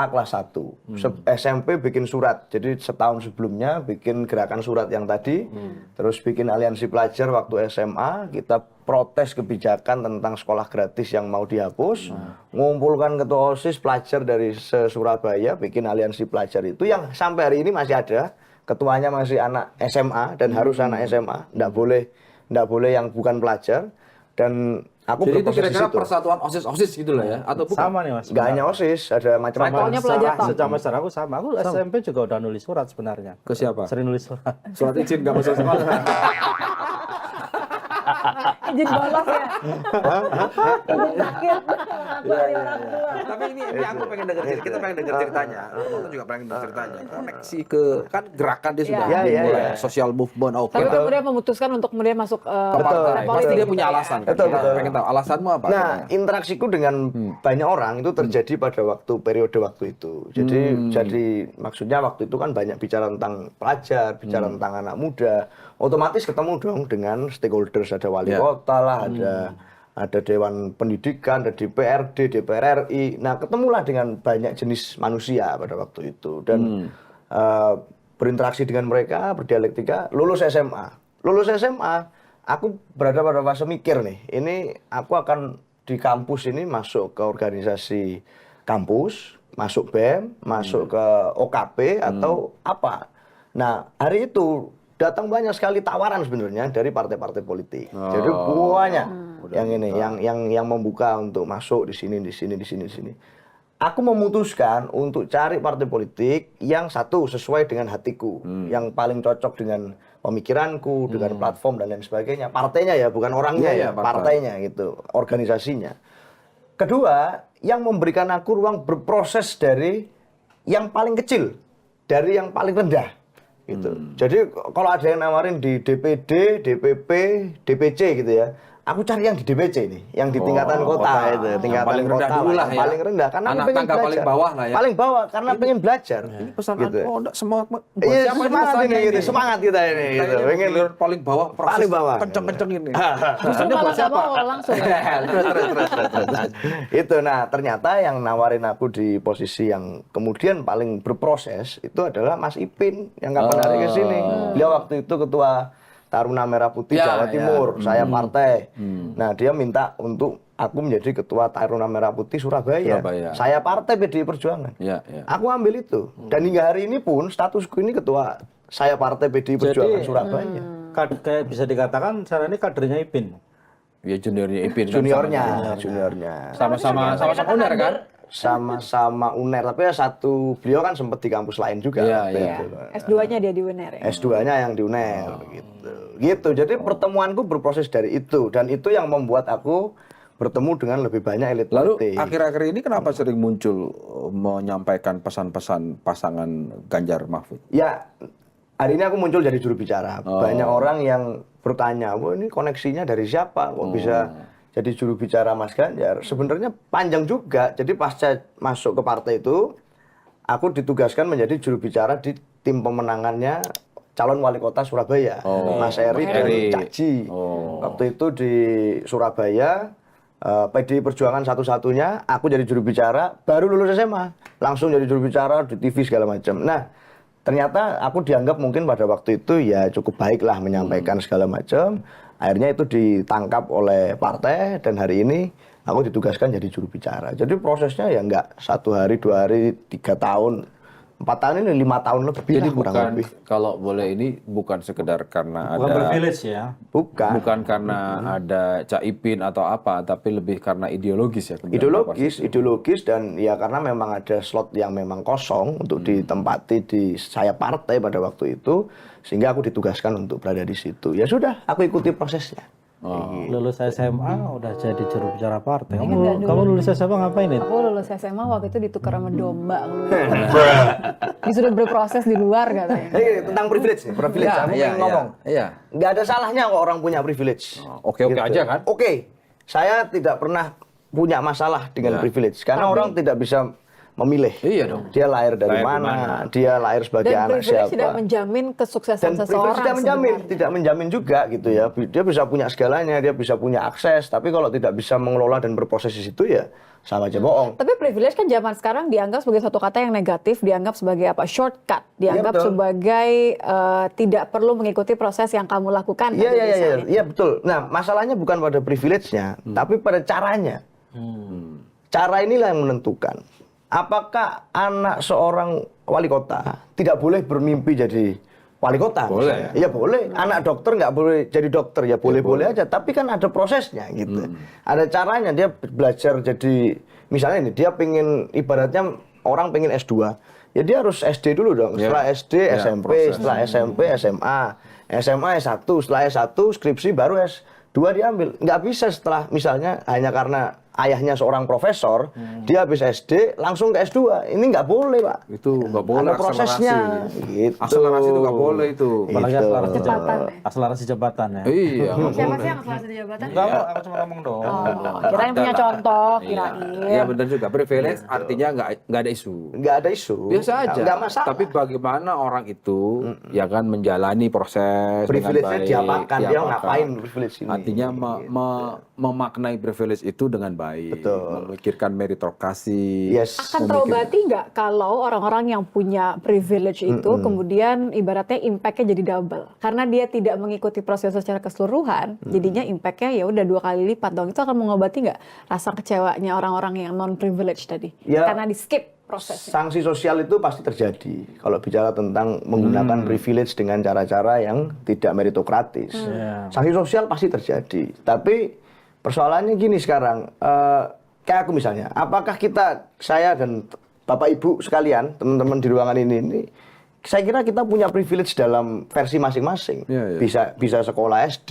kelas 1. SMP bikin surat. Jadi setahun sebelumnya bikin gerakan surat yang tadi. Terus bikin aliansi pelajar waktu SMA. Kita protes kebijakan tentang sekolah gratis yang mau dihapus. Ngumpulkan ketua OSIS pelajar dari se-Surabaya. Bikin aliansi pelajar itu yang sampai hari ini masih ada. Ketuanya masih anak SMA dan harus anak SMA. Nggak boleh yang bukan pelajar. Dan aku Jadi itu berproses di kira-kira situ. persatuan OSIS gitu lah ya? Atau bukan? Sama nih Mas. Nggak hanya OSIS, ada macam-macam. Levelnya pelajar top. Secara besar aku sama. Aku SMP juga udah nulis surat sebenarnya. Ke siapa? Sering nulis surat. Surat izin gak masuk sekolah. Izin bolos ya. Izin sakit. Tapi ini aku pengen denger cerita, kita pengen denger ceritanya. Aku juga pengen denger ceritanya. Koneksi ke kan gerakan dia sudah Iya, iya, mulai iya. social movement. Oke. Tapi kemudian memutuskan untuk kemudian masuk Ke partai. Pasti dia punya gitu ya. alasan. Kan? Betul, Kita betul. pengen tahu alasanmu apa? Nah, interaksiku dengan banyak orang itu terjadi pada periode waktu itu. Jadi maksudnya waktu itu kan banyak bicara tentang pelajar, bicara tentang anak muda. Otomatis ketemu dong dengan stakeholders, ada wali kota lah, ada Dewan Pendidikan, ada DPRD, DPR RI. Nah, ketemulah dengan banyak jenis manusia pada waktu itu dan berinteraksi dengan mereka, berdialektika, lulus SMA. Lulus SMA, aku berada pada fase mikir nih, ini aku akan di kampus ini masuk ke organisasi kampus, masuk BEM, masuk ke OKP atau apa. Nah, hari itu datang banyak sekali tawaran sebenarnya dari partai-partai politik. Jadi banyak yang membuka untuk masuk di sini. Aku memutuskan untuk cari partai politik yang satu sesuai dengan hatiku, yang paling cocok dengan pemikiranku, dengan platform dan lain sebagainya. Partainya ya, bukan orangnya ya, partainya gitu, organisasinya. Kedua, yang memberikan aku ruang berproses dari yang paling kecil, dari yang paling rendah. Gitu. Jadi kalau ada yang nawarin di DPD, DPP, DPC gitu ya, aku cari yang di DPC nih, yang di tingkatan kota itu, tingkatan paling rendah kota dulu lah yang ya. paling rendah karena Anak aku pengen tangga belajar. paling bawah lah ya. Paling bawah karena pengen belajar. Ini pesan Gitu. oh enggak semangat. Iya, Siapa ini semangat pesannya ini, gitu. Semangat kita ini Kita gitu. ini Pengen giliran paling bawah proses Paling bawah. kenceng-kenceng ini. Justru kalau nggak mau langsung. Itu nah ternyata yang nawarin aku di posisi yang kemudian paling berproses itu adalah Mas Ipin yang kapan hari ke sini. Beliau waktu itu ketua Taruna Merah Putih Ya, Jawa ya. Timur, saya partai. Nah, dia minta untuk aku menjadi ketua Taruna Merah Putih Surabaya. Saya partai PDI Perjuangan. Ya, ya. Aku ambil itu. Dan hingga hari ini pun statusku ini ketua saya partai PDI Perjuangan Surabaya. Kayak bisa dikatakan sekarang ini kadernya Ipin. Ya juniornya Ipin. Juniornya. Sama-sama UNER kan? Sama-sama UNER, tapi ya satu beliau kan sempat di kampus lain juga. Iya, waktu iya. itu. S2-nya dia di UNER ya. S2-nya yang di UNER gitu. Jadi pertemuanku berproses dari itu dan itu yang membuat aku bertemu dengan lebih banyak elit Lalu politik. akhir-akhir ini kenapa sering muncul menyampaikan pesan-pesan pasangan Ganjar Mahfud? Ya, hari ini aku muncul jadi juru bicara. Banyak orang yang bertanya, "Wah, ini koneksinya dari siapa? Kok bisa jadi juru bicara Mas Ganjar?" Sebenarnya panjang juga. Jadi pasca masuk ke partai itu, aku ditugaskan menjadi juru bicara di tim pemenangannya calon wali kota Surabaya, Mas Eri dari Caji. Waktu itu di Surabaya, PDI Perjuangan satu-satunya, aku jadi juru bicara, baru lulus SMA, langsung jadi juru bicara di TV segala macam. Nah, ternyata aku dianggap mungkin pada waktu itu ya cukup baik lah menyampaikan segala macam. Akhirnya itu ditangkap oleh partai dan hari ini aku ditugaskan jadi juru bicara. Jadi prosesnya ya nggak 1 hari, 2 hari, 3 tahun, 4 tahun ini 5 tahun lebih. Jadi lah, kurang bukan, lebih. kalau boleh ini bukan sekedar karena Bukan ada privilege ya. bukan karena ada Caipin atau apa, tapi lebih karena ideologis ya. Ideologis dan ya karena memang ada slot yang memang kosong untuk ditempati di saya partai pada waktu itu, sehingga aku ditugaskan untuk berada di situ. Ya sudah, aku ikuti prosesnya. Lulus SMA udah jadi juru bicara partai. Kamu lulus SMA ngapain itu? Aku lulus SMA waktu itu ditukar sama domba. Disuruh berproses di luar katanya. Tentang privilege nih, privilege. Aku pengen ngomong. Iya. Nggak ada salahnya kok orang punya privilege. Oke-oke aja kan? Oke, saya tidak pernah punya masalah dengan privilege karena orang tidak bisa memilih. Iya dong. Dia lahir dari mana, dia lahir sebagai Dan anak privilege siapa. tidak menjamin kesuksesan Dan seseorang. privilege sebenarnya. tidak menjamin juga gitu ya. Dia bisa punya segalanya, dia bisa punya akses, tapi kalau tidak bisa mengelola dan berproses di situ ya sama aja bohong. Tapi privilege kan zaman sekarang dianggap sebagai satu kata yang negatif, dianggap sebagai apa? Shortcut, dianggap betul. sebagai tidak perlu mengikuti proses yang kamu lakukan. Iya betul. Nah, masalahnya bukan pada privilege-nya, tapi pada caranya. Cara inilah yang menentukan. Apakah anak seorang wali kota tidak boleh bermimpi jadi wali kota? Boleh. Iya boleh. Anak dokter nggak boleh jadi dokter, ya boleh-boleh aja. Tapi kan ada prosesnya gitu. Ada caranya. Dia belajar jadi, misalnya ini dia pengen, ibaratnya orang pengen S2. Ya dia harus SD dulu dong. Setelah SD, SMP, setelah SMP, SMA. SMA S1, setelah S1 skripsi baru S2 diambil. Nggak bisa setelah misalnya hanya karena ayahnya seorang profesor, dia habis SD langsung ke S2. Ini nggak boleh, Pak. Itu nggak boleh. Ada prosesnya. Gitu. Akselerasi itu nggak boleh itu. Apalagi akselerasi Kecepatan. Akselerasi jabatan ya. Iya. nggak Siapa boleh. sih yang akselerasi di jabatan? Enggak, aku cuma ngomong dong. Kirain punya contoh, kirain. Iya benar juga. Privilege artinya nggak ada isu. Nggak ada isu. Biasa aja. Nggak masalah. Tapi bagaimana orang itu ya kan menjalani proses Privilege-nya dengan baik, diapakan, dia ngapain privilege ini. Artinya memaknai privilege itu dengan baik. Betul. Memikirkan meritokrasi. Yes. Akan terobati nggak kalau orang-orang yang punya privilege itu kemudian ibaratnya impact-nya jadi double karena dia tidak mengikuti proses secara keseluruhan, jadinya impact-nya ya udah 2 kali lipat dong. Itu akan mengobati nggak rasa kecewanya orang-orang yang non privilege tadi? Ya. Karena di skip prosesnya. Sanksi sosial itu pasti terjadi kalau bicara tentang menggunakan privilege dengan cara-cara yang tidak meritokratis. Sanksi sosial pasti terjadi. Tapi persoalannya gini sekarang, kayak aku misalnya, apakah saya dan Bapak Ibu sekalian, teman-teman di ruangan ini, saya kira kita punya privilege dalam versi masing-masing. Iya. Bisa sekolah SD,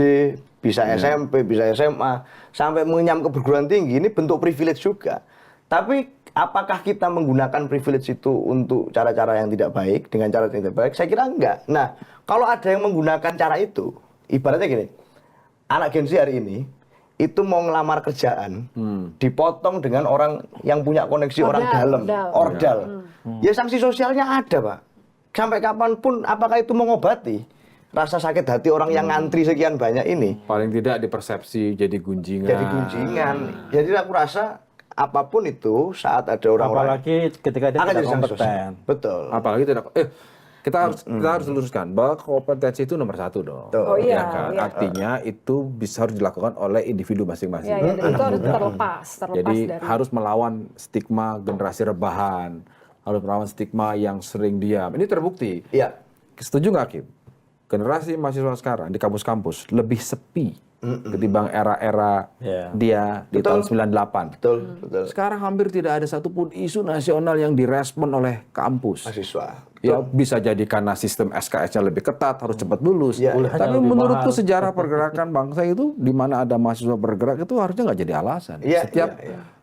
bisa SMP, bisa SMA, sampai mengenyam ke perguruan tinggi, ini bentuk privilege juga. Tapi apakah kita menggunakan privilege itu untuk cara-cara yang tidak baik, dengan cara yang tidak baik? Saya kira enggak. Nah, kalau ada yang menggunakan cara itu, ibaratnya gini, anak Gen Z hari ini, itu mau ngelamar kerjaan, dipotong dengan orang yang punya koneksi orang dalam, ordal. Ya sanksi sosialnya ada, Pak. Sampai kapanpun, apakah itu mengobati rasa sakit hati orang yang ngantri sekian banyak ini? Paling tidak dipersepsi jadi gunjingan. Jadi gunjingan. Jadi aku rasa apapun itu saat ada orang-orang, Apalagi ketika dia akan tidak jadi sanksi kompeten. sosial. Betul. Apalagi tidak. Kita harus luruskan bahwa kompetensi itu nomor 1 dong. Oh iya, Ya kan? iya. Artinya itu harus dilakukan oleh individu masing-masing. Ya, itu harus terlepas Jadi dari harus melawan stigma generasi rebahan, harus melawan stigma yang sering diam. Ini terbukti. Iya. Setuju nggak, Kim? Generasi mahasiswa sekarang di kampus-kampus lebih sepi ketimbang era-era dia di tahun 98. Betul. Sekarang hampir tidak ada satupun isu nasional yang direspon oleh kampus. Mahasiswa. Ya bisa jadi karena sistem SKS-nya lebih ketat, harus cepat lulus. Ya, Tapi menurutku sejarah pergerakan bangsa itu di mana ada mahasiswa bergerak itu harusnya nggak jadi alasan. Ya,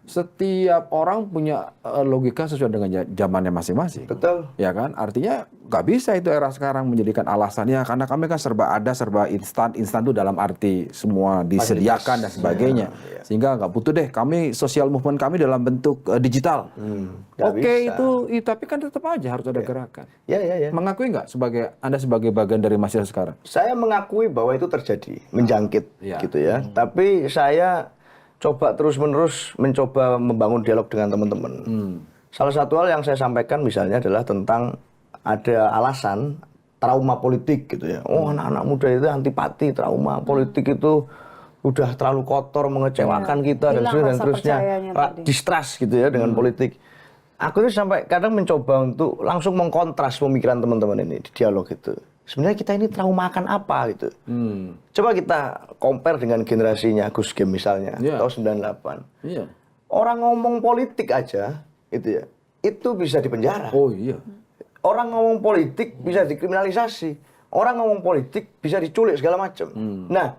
Setiap orang punya logika sesuai dengan zamannya masing-masing. Betul. Ya kan? Artinya nggak bisa itu era sekarang menjadikan alasan ya karena kami kan serba ada, serba instan. Instan itu dalam arti semua disediakan dan sebagainya. Sehingga nggak butuh deh kami social movement kami dalam bentuk digital. Oke, itu tapi kan tetap aja harus ada gerakan. Ya. Mengakui nggak Anda sebagai bagian dari masyarakat sekarang? Saya mengakui bahwa itu terjadi, menjangkit gitu ya. Tapi saya coba terus-menerus mencoba membangun dialog dengan teman-teman. Salah satu hal yang saya sampaikan misalnya adalah tentang ada alasan trauma politik gitu ya. Oh, anak-anak muda itu antipati, trauma politik itu udah terlalu kotor, mengecewakan kita dan Hilang seterusnya dan rasa seterusnya, percayanya tadi. distrust gitu ya dengan politik. Aku tuh sampai kadang mencoba untuk langsung mengkontras pemikiran teman-teman ini di dialog itu. Sebenarnya kita ini traumakan apa gitu. Coba kita compare dengan generasinya Gus Gem misalnya, tahun 98. Iya. Orang ngomong politik aja, itu ya, itu bisa dipenjara. Oh iya. Orang ngomong politik bisa dikriminalisasi. Orang ngomong politik bisa diculik segala macam. Nah,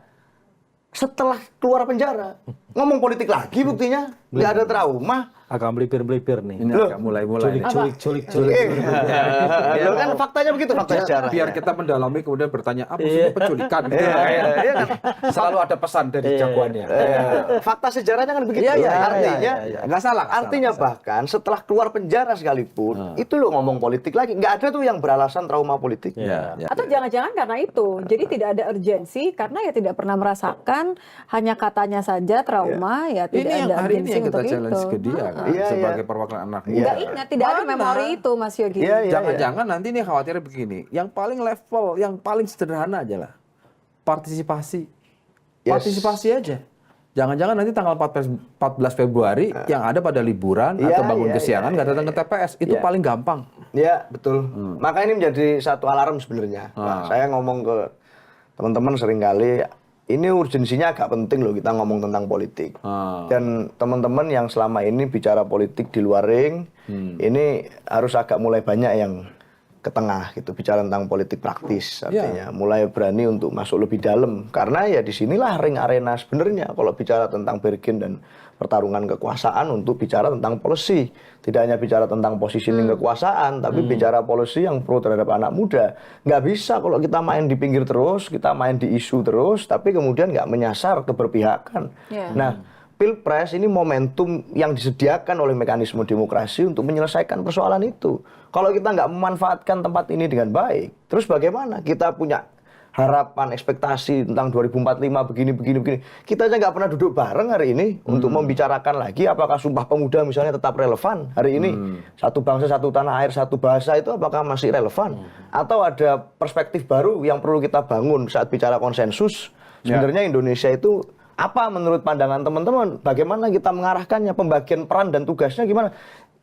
setelah keluar penjara, ngomong politik lagi buktinya, nggak ada trauma. Agak melipir-melipir nih. Ini agak mulai-mulai. Culik. Loh kan faktanya begitu, fakta sejarah. Biar kita mendalami kemudian bertanya apa sih penculikan? Iya kan? Selalu ada pesan dari jagoannya. Fakta sejarahnya kan begitu. Artinya, Nggak salah. artinya bahkan setelah keluar penjara sekalipun, itu lo ngomong politik lagi. Nggak ada tuh yang beralasan trauma politik. Atau jangan-jangan karena itu, jadi tidak ada urgensi karena ya tidak pernah merasakan, hanya katanya saja trauma, ya tidak Ini yang ada hari ini urgensi yang kita untuk challenge itu. ke dia kan, sebagai perwakilan anak muda. Nggak ingat, tidak ada Mana? memori itu Mas Yogi. Jangan-jangan nanti nih khawatirnya begini, yang paling level, yang paling sederhana aja lah, partisipasi. Partisipasi aja. Jangan-jangan nanti tanggal 14 Februari yang ada pada liburan atau bangun kesiangan nggak datang ke TPS, itu paling gampang. Iya, betul. Maka ini menjadi satu alarm sebenarnya. Nah, saya ngomong ke teman-teman seringkali, ini urgensinya agak penting loh kita ngomong tentang politik. Dan teman-teman yang selama ini bicara politik di luar ring, ini harus agak mulai banyak yang ke tengah gitu, bicara tentang politik praktis artinya. Mulai berani untuk masuk lebih dalam. Karena ya disinilah ring arena sebenarnya kalau bicara tentang bergen dan pertarungan kekuasaan untuk bicara tentang policy. Tidak hanya bicara tentang positioning kekuasaan, tapi bicara policy yang pro terhadap anak muda. Nggak bisa kalau kita main di pinggir terus, kita main di isu terus, tapi kemudian nggak menyasar keberpihakan. Nah, Pilpres ini momentum yang disediakan oleh mekanisme demokrasi untuk menyelesaikan persoalan itu. Kalau kita nggak memanfaatkan tempat ini dengan baik, terus bagaimana? Kita punya harapan, ekspektasi tentang 2045 begini. Kita aja nggak pernah duduk bareng hari ini untuk membicarakan lagi apakah Sumpah Pemuda misalnya tetap relevan hari ini. Satu bangsa, satu tanah air, satu bahasa itu apakah masih relevan? Atau ada perspektif baru yang perlu kita bangun saat bicara konsensus? Sebenarnya Indonesia itu apa menurut pandangan teman-teman? Bagaimana kita mengarahkannya? Pembagian peran dan tugasnya gimana?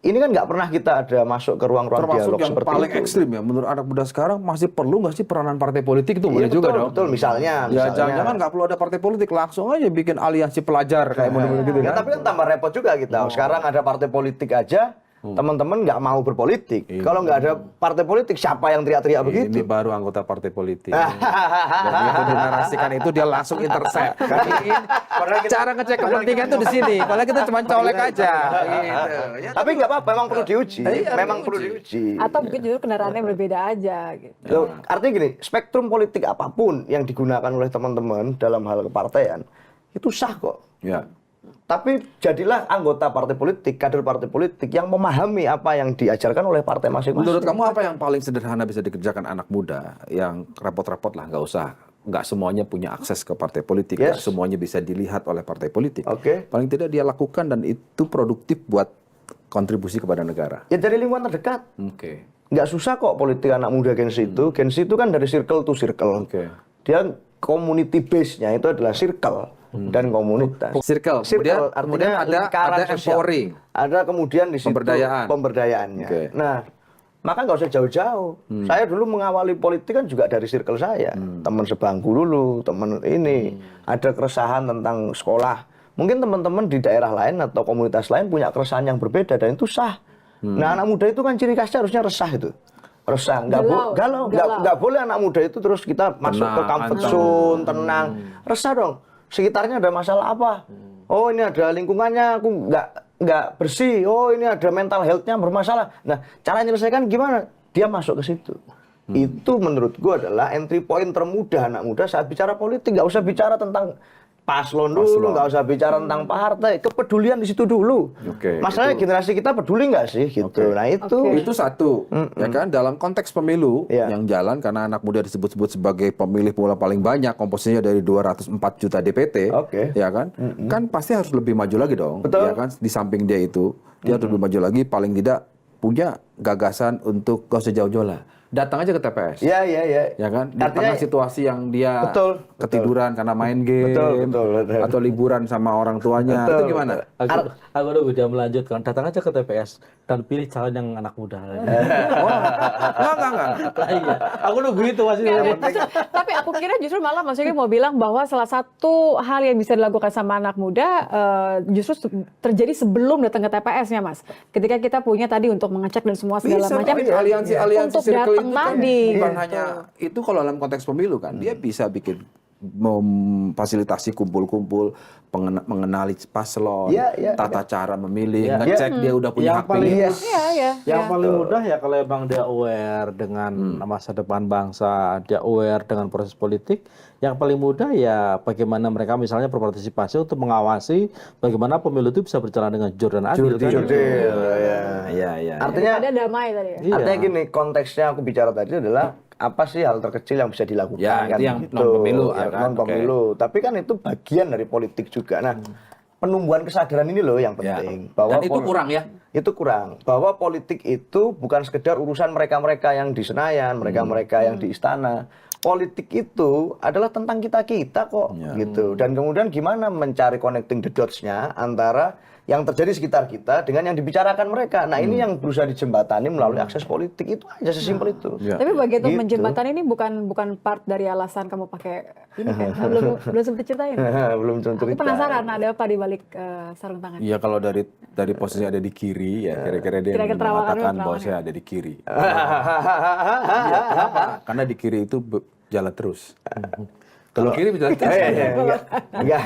Ini kan nggak pernah kita ada masuk ke ruang-ruang dialog yang seperti paling itu. ekstrim ya, menurut anak muda sekarang masih perlu nggak sih peranan partai politik itu? Boleh juga dong. Betul, misalnya. Ya jangan-jangan nggak perlu ada partai politik, langsung aja bikin aliansi pelajar kayak model gitu Ya, kan. tapi kan tambah repot juga kita. Sekarang ada partai politik aja, teman-teman nggak mau berpolitik. Kalau nggak ada partai politik, siapa yang teriak-teriak begitu? Ini baru anggota partai politik. Dan itu dinarasikan itu dia langsung intercept. Cara ngecek kepentingan tuh di sini. Padahal kita cuma colek aja. Gitu. Ya, Tapi nggak apa-apa, memang perlu diuji. Memang perlu diuji. Atau mungkin justru kendaraannya berbeda aja gitu. Loh, artinya gini, spektrum politik apapun yang digunakan oleh teman-teman dalam hal kepartaian, itu sah kok. Ya. Tapi jadilah anggota partai politik, kader partai politik yang memahami apa yang diajarkan oleh partai masing-masing. Menurut kamu apa yang paling sederhana bisa dikerjakan anak muda? Yang repot-repot lah, nggak semuanya punya akses ke partai politik, nggak semuanya bisa dilihat oleh partai politik. Paling tidak dia lakukan dan itu produktif buat kontribusi kepada negara. Ya dari lingkungan terdekat. Nggak susah kok politik anak muda Gen Z itu. Gen Z itu kan dari circle to circle. Dia community base-nya itu adalah circle dan komunitas. Circle. Kemudian ada empowering. Ada kemudian di situ pemberdayaan. Pemberdayaannya. Nah, maka nggak usah jauh-jauh. Saya dulu mengawali politik kan juga dari circle saya. Teman sebangku dulu, teman ini. Ada keresahan tentang sekolah. Mungkin teman-teman di daerah lain atau komunitas lain punya keresahan yang berbeda dan itu sah. Nah, anak muda itu kan ciri khasnya harusnya resah itu. Resah, nggak boleh anak muda itu terus kita masuk ke comfort zone, tenang. Resah dong. Sekitarnya ada masalah apa? Oh, ini ada lingkungannya aku nggak bersih. Oh, ini ada mental health-nya bermasalah. Nah, cara menyelesaikan gimana? Dia masuk ke situ. Itu menurut gua adalah entry point termudah anak muda saat bicara politik. Nggak usah bicara tentang paslon dulu, nggak usah bicara tentang partai, kepedulian di situ dulu. Masalahnya generasi kita peduli nggak sih gitu. Nah itu satu, ya kan dalam konteks pemilu yang jalan karena anak muda disebut-sebut sebagai pemilih pemula paling banyak, komposisinya dari 204 juta DPT, ya kan, kan pasti harus lebih maju lagi dong, ya kan. Di samping dia itu, dia harus lebih maju lagi, paling tidak punya gagasan untuk gak usah jauh-jauh lah. datang aja ke TPS. Iya. Ya kan? Di Artinya- tengah situasi yang dia Betul. ketiduran karena main game Betul. atau liburan sama orang tuanya. Betul, Itu gimana? Aku udah dia melanjutkan, datang aja ke TPS dan pilih calon yang anak muda. Oh, enggak. Lah iya, aku nunggu itu masih. Tapi aku kira justru malah Mas Yogi mau bilang bahwa salah satu hal yang bisa dilakukan sama anak muda justru terjadi sebelum datang ke TPS-nya, Mas. Ketika kita punya tadi untuk mengecek dan semua segala Bisa, macam, aliansi untuk circle datang itu kan tadi. bukan gitu. hanya itu kalau dalam konteks pemilu kan dia bisa bikin memfasilitasi kumpul-kumpul, mengenali paslon, Iya. tata cara memilih, Iya. ngecek dia udah punya Yang hak paling pilih. Iya. Yang paling mudah ya kalau emang dia aware dengan masa depan bangsa, dia aware dengan proses politik. Yang paling mudah ya bagaimana mereka misalnya berpartisipasi untuk mengawasi bagaimana pemilu itu bisa berjalan dengan jujur dan adil. kan? Iya. Artinya Ada damai tadi ya. Iya. Artinya gini, konteksnya aku bicara tadi adalah apa sih hal terkecil yang bisa dilakukan Ya, kan itu yang gitu. non-pemilu, Ya, kan? non-pemilu. Tapi kan itu bagian dari politik juga. Nah, penumbuhan kesadaran ini loh yang Ya. penting. Dan itu kurang ya. Itu kurang. Bahwa politik itu bukan sekedar urusan mereka-mereka yang di Senayan, mereka-mereka yang di istana. Politik itu adalah tentang kita-kita kok gitu. Dan kemudian gimana mencari connecting the dots-nya antara yang terjadi sekitar kita dengan yang dibicarakan mereka. Nah, ini yang berusaha dijembatani melalui akses politik, itu aja sesimpel itu. Ya. Tapi begitu Gitu. menjembatani ini bukan part dari alasan kamu pakai ini kan? belum sempat ceritain. Belum Aku cerita. penasaran ada apa di balik sarung tangan. Iya, kalau dari posisi ada di kiri ya kira-kira dia Kira-kira mengatakan terawangan. bahwa saya ada di kiri. Iya, kenapa? Karena di kiri itu jalan terus. Kalau kiri jalan terus. Enggak.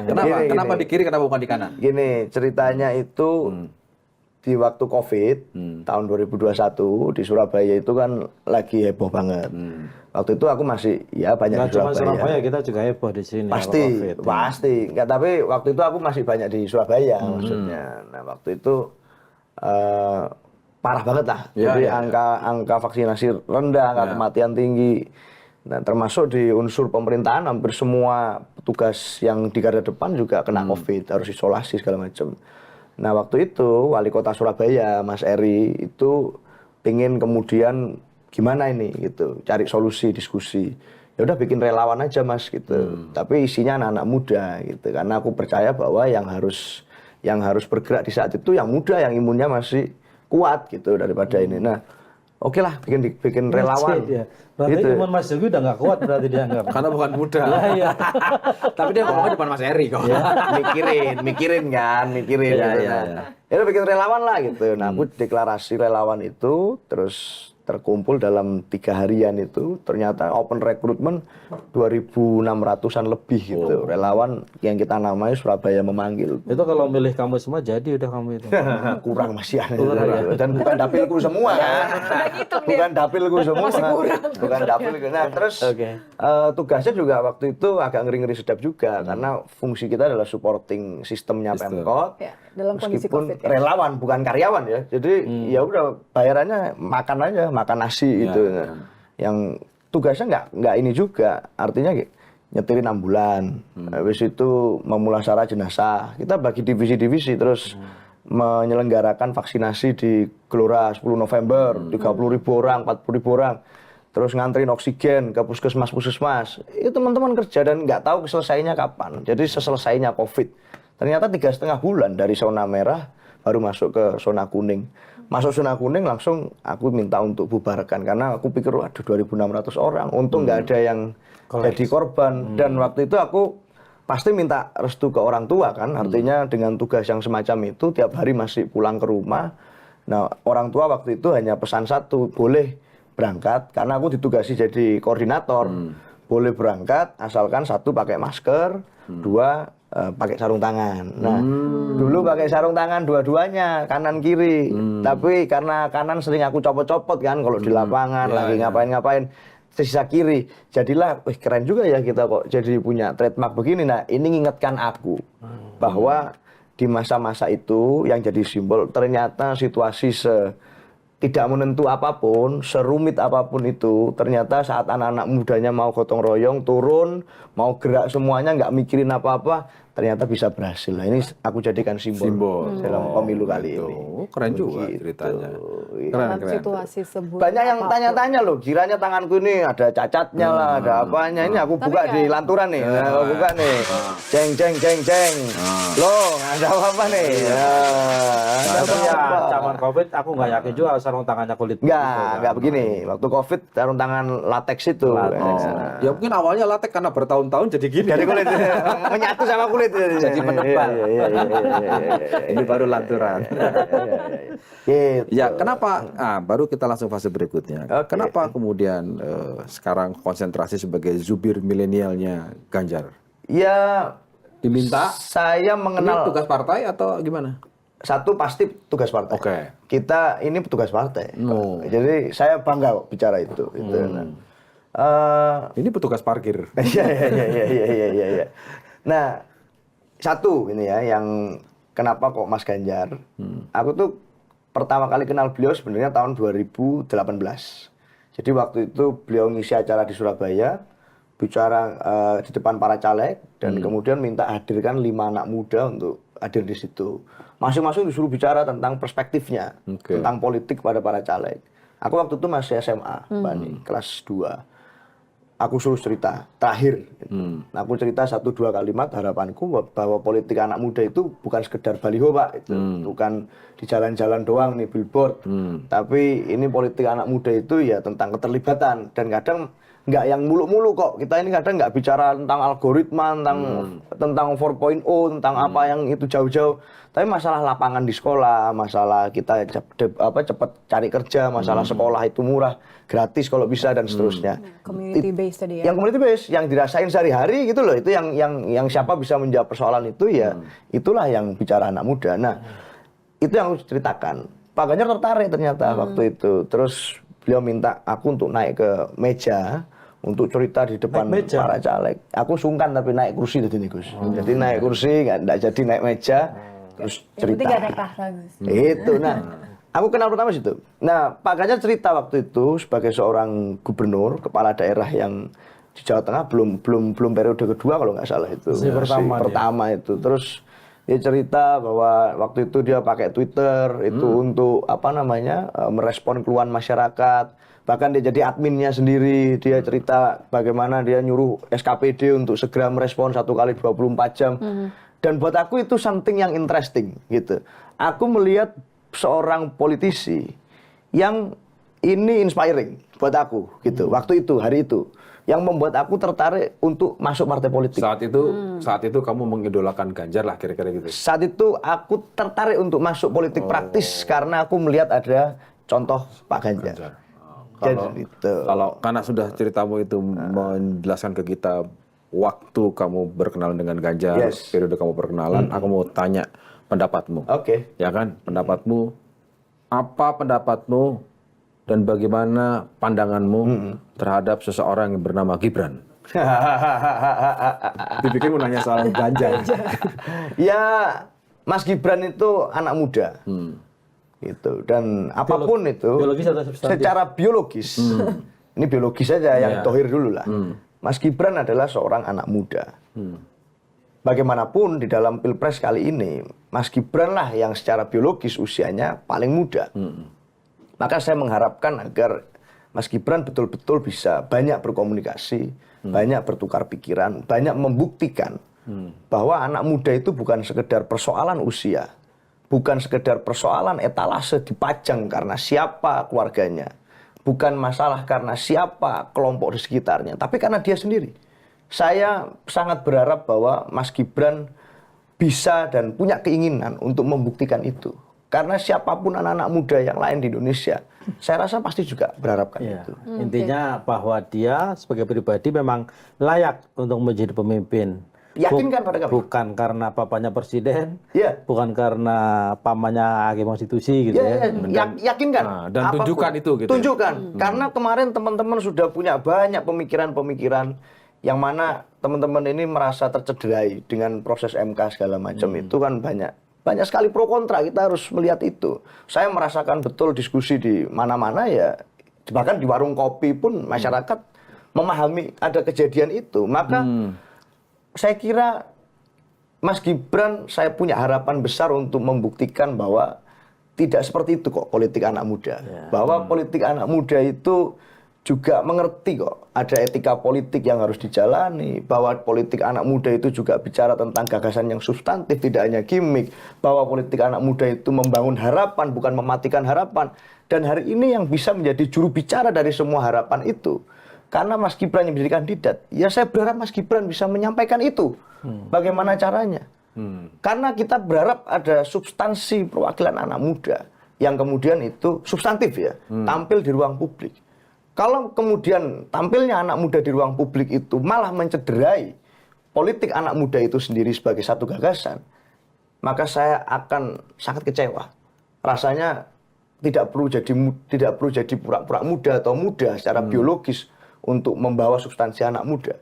Kenapa? Gini. Kenapa di kiri? Kenapa bukan di kanan? Gini, ceritanya itu di waktu COVID tahun 2021 di Surabaya itu kan lagi heboh banget. Waktu itu aku masih banyak Nggak di cuma Surabaya. Surabaya, kita juga heboh di sini. Pasti, kalau COVID. pasti. Enggak, tapi waktu itu aku masih banyak di Surabaya maksudnya. Nah, waktu itu parah banget lah. Jadi angka vaksinasi rendah, angka kematian tinggi. Nah, termasuk di unsur pemerintahan hampir semua petugas yang di garda depan juga kena COVID, harus isolasi segala macam. Nah, waktu itu wali kota Surabaya, Mas Eri, itu pingin kemudian gimana ini gitu, cari solusi, diskusi. Ya udah bikin relawan aja Mas gitu. Tapi isinya anak-anak muda gitu. Karena aku percaya bahwa yang harus bergerak di saat itu yang muda, yang imunnya masih kuat gitu daripada ini. Nah, oke lah bikin relawan. Ya. Berarti Gitu. imun Mas Yogi udah nggak kuat berarti dianggap. Karena bukan muda. Iya. Tapi dia ngomongnya depan Mas Eri kok. mikirin gitu. Nah, ya udah bikin relawan lah gitu. Nah, aku deklarasi relawan itu terus terkumpul dalam 3 harian itu ternyata open recruitment 2.600-an lebih gitu. Relawan yang kita namai Surabaya Memanggil. Itu kalau milih kamu semua jadi udah kamu itu. Kurang masih ada. Dan bukan dapilku semua kan. Bukan dapilku semua. Bukan dapilku. Nah, terus tugasnya juga waktu itu agak ngeri-ngeri sedap juga karena fungsi kita adalah supporting sistemnya Pemkot. Ya, dalam kondisi Meskipun COVID ya. relawan bukan karyawan ya. Jadi ya udah bayarannya makan aja, makan nasi itu. Yang tugasnya nggak ini juga. Artinya nyetirin ambulan. Habis itu memulasara jenazah. Kita bagi divisi-divisi terus menyelenggarakan vaksinasi di Gelora 10 November, 30.000 orang, 40.000 orang. Terus nganterin oksigen ke puskesmas. Itu teman-teman kerja dan nggak tahu selesainya kapan. Jadi seselesainya COVID. Ternyata 3,5 bulan dari zona merah baru masuk ke zona kuning. Masuk zona kuning langsung aku minta untuk bubarkan karena aku pikir waduh 2.600 orang. Untung nggak ada yang jadi korban. Dan waktu itu aku pasti minta restu ke orang tua kan. Artinya dengan tugas yang semacam itu tiap hari masih pulang ke rumah. Nah, orang tua waktu itu hanya pesan satu, boleh berangkat karena aku ditugasi jadi koordinator. Boleh berangkat asalkan satu pakai masker, dua pakai sarung tangan. Nah, dulu pakai sarung tangan dua-duanya, kanan kiri. Tapi karena kanan sering aku copot-copot kan kalau di lapangan lagi ngapain-ngapain, sisa kiri. Jadilah, keren juga ya kita kok jadi punya trademark begini. Nah, ini ngingetkan aku bahwa di masa-masa itu yang jadi simbol ternyata situasi tidak menentu apapun, serumit apapun itu, ternyata saat anak-anak mudanya mau gotong royong, turun, mau gerak semuanya, nggak mikirin apa-apa, ternyata bisa berhasil. Nah, ini aku jadikan simbol dalam pemilu kali ini. Keren juga Begitu. ceritanya. Dalam Keren. situasi sebuah Banyak yang tanya-tanya loh, kiranya tanganku ini ada cacatnya lah, ada apanya. Ini aku buka di lanturan nih, aku buka nih. Ceng. Loh, ada apa nih? Ada Tapi ya apa? zaman COVID aku nggak yakin juga sarung tangannya kulit. Enggak begini. Waktu COVID sarung tangan latex itu. Ya mungkin awalnya latek karena bertahun-tahun jadi gini. Jadi kulit menyatu sama kulit. Jadi menebal. Ini baru lanturan. Gitu. Ya, kenapa? Baru kita langsung fase berikutnya. Oke. Kenapa kemudian sekarang konsentrasi sebagai zubir milenialnya Ganjar? Ya, Diminta? saya Ini mengenal tugas partai atau gimana? satu pasti tugas partai. Oke. Kita ini petugas partai. Oh. Jadi saya bangga kok bicara itu. Gitu. Ini petugas parkir. Iya. Nah, satu ini ya yang kenapa kok Mas Ganjar? Aku tuh pertama kali kenal beliau sebenarnya tahun 2018. Jadi waktu itu beliau ngisi acara di Surabaya, bicara di depan para caleg dan kemudian minta hadirkan 5 anak muda untuk hadir di situ. Masing-masing disuruh bicara tentang perspektifnya, tentang politik pada para caleg. Aku waktu itu masih SMA, Mbak Ani, kelas 2. Aku suruh cerita, terakhir. Nah, aku cerita 1-2 kalimat harapanku bahwa politik anak muda itu bukan sekedar baliho, Pak. Itu bukan di jalan-jalan doang nih, billboard. Tapi ini politik anak muda itu ya tentang keterlibatan. Dan kadang nggak yang muluk-muluk kok. Kita ini kadang nggak bicara tentang algoritma, tentang 4.0, tentang apa yang itu jauh-jauh. Tapi masalah lapangan di sekolah, masalah kita cepat cari kerja, masalah sekolah itu murah, gratis kalau bisa dan seterusnya. Community based tadi ya. Yang community based, yang dirasain sehari-hari gitu loh. Itu yang siapa bisa menjawab persoalan itu ya, itulah yang bicara anak muda. Nah, itu yang aku ceritakan. Pak Ganjar tertarik ternyata waktu itu. Terus beliau minta aku untuk naik ke meja untuk cerita di depan para caleg. Aku sungkan tapi naik kursi tadi nih, Gus. Jadi naik kursi, nggak jadi naik meja, terus cerita. Yang penting gak naik tahta, Gus. Itu, nah. Aku kenal pertama situ. Nah, Pak Ganjar cerita waktu itu sebagai seorang gubernur, kepala daerah yang di Jawa Tengah belum periode kedua kalau nggak salah itu. Masih pertama itu. Terus dia cerita bahwa waktu itu dia pakai Twitter itu untuk merespon keluhan masyarakat. Bahkan dia jadi adminnya sendiri. Dia cerita bagaimana dia nyuruh SKPD untuk segera merespon 1 kali 24 jam. Dan buat aku itu something yang interesting gitu. Aku melihat seorang politisi yang ini inspiring buat aku gitu. Waktu itu, hari itu, yang membuat aku tertarik untuk masuk partai politik. Saat itu kamu mengidolakan Ganjar lah kira-kira gitu. Saat itu aku tertarik untuk masuk politik praktis karena aku melihat ada contoh Pak Ganjar. Kalau karena sudah ceritamu itu menjelaskan ke kita waktu kamu berkenalan dengan Ganjar, periode kamu perkenalan, aku mau tanya pendapatmu. Oke. Ya kan, pendapatmu, apa pendapatmu dan bagaimana pandanganmu terhadap seseorang yang bernama Gibran? Dipikir mau nanya soal Ganjar. Ya, Mas Gibran itu anak muda. Gitu. Dan apapun itu, biologis atau substantif? secara biologis, ini biologis saja yang tohir dulu lah. Mas Gibran adalah seorang anak muda. Bagaimanapun di dalam Pilpres kali ini, Mas Gibran lah yang secara biologis usianya paling muda. Maka saya mengharapkan agar Mas Gibran betul-betul bisa banyak berkomunikasi, banyak bertukar pikiran, banyak membuktikan bahwa anak muda itu bukan sekedar persoalan usia, bukan sekedar persoalan etalase dipajang karena siapa keluarganya, bukan masalah karena siapa kelompok di sekitarnya, tapi karena dia sendiri. Saya sangat berharap bahwa Mas Gibran bisa dan punya keinginan untuk membuktikan itu. Karena siapapun anak-anak muda yang lain di Indonesia, saya rasa pasti juga berharapkan itu. Intinya bahwa dia sebagai pribadi memang layak untuk menjadi pemimpin. Yakinkan pada kami. Bukan karena papanya presiden, bukan karena pamannya hakim konstitusi gitu ya. Yakinkan. Dan apapun. tunjukkan itu gitu. Tunjukkan. Karena kemarin teman-teman sudah punya banyak pemikiran-pemikiran yang mana teman-teman ini merasa tercederai dengan proses MK segala macam. Itu kan banyak sekali pro kontra, kita harus melihat itu. Saya merasakan betul diskusi di mana-mana ya, bahkan di warung kopi pun masyarakat memahami ada kejadian itu. Maka saya kira Mas Gibran saya punya harapan besar untuk membuktikan bahwa tidak seperti itu kok politik anak muda. Bahwa politik anak muda itu juga mengerti kok ada etika politik yang harus dijalani, bahwa politik anak muda itu juga bicara tentang gagasan yang substantif, tidak hanya gimmick, bahwa politik anak muda itu membangun harapan bukan mematikan harapan. Dan hari ini yang bisa menjadi juru bicara dari semua harapan itu, karena Mas Gibran yang menjadi kandidat, ya saya berharap Mas Gibran bisa menyampaikan itu. Bagaimana caranya? Karena kita berharap ada substansi perwakilan anak muda yang kemudian itu substantif ya, tampil di ruang publik. Kalau kemudian tampilnya anak muda di ruang publik itu malah mencederai politik anak muda itu sendiri sebagai satu gagasan, maka saya akan sangat kecewa. Rasanya tidak perlu jadi pura-pura muda atau muda secara biologis untuk membawa substansi anak muda.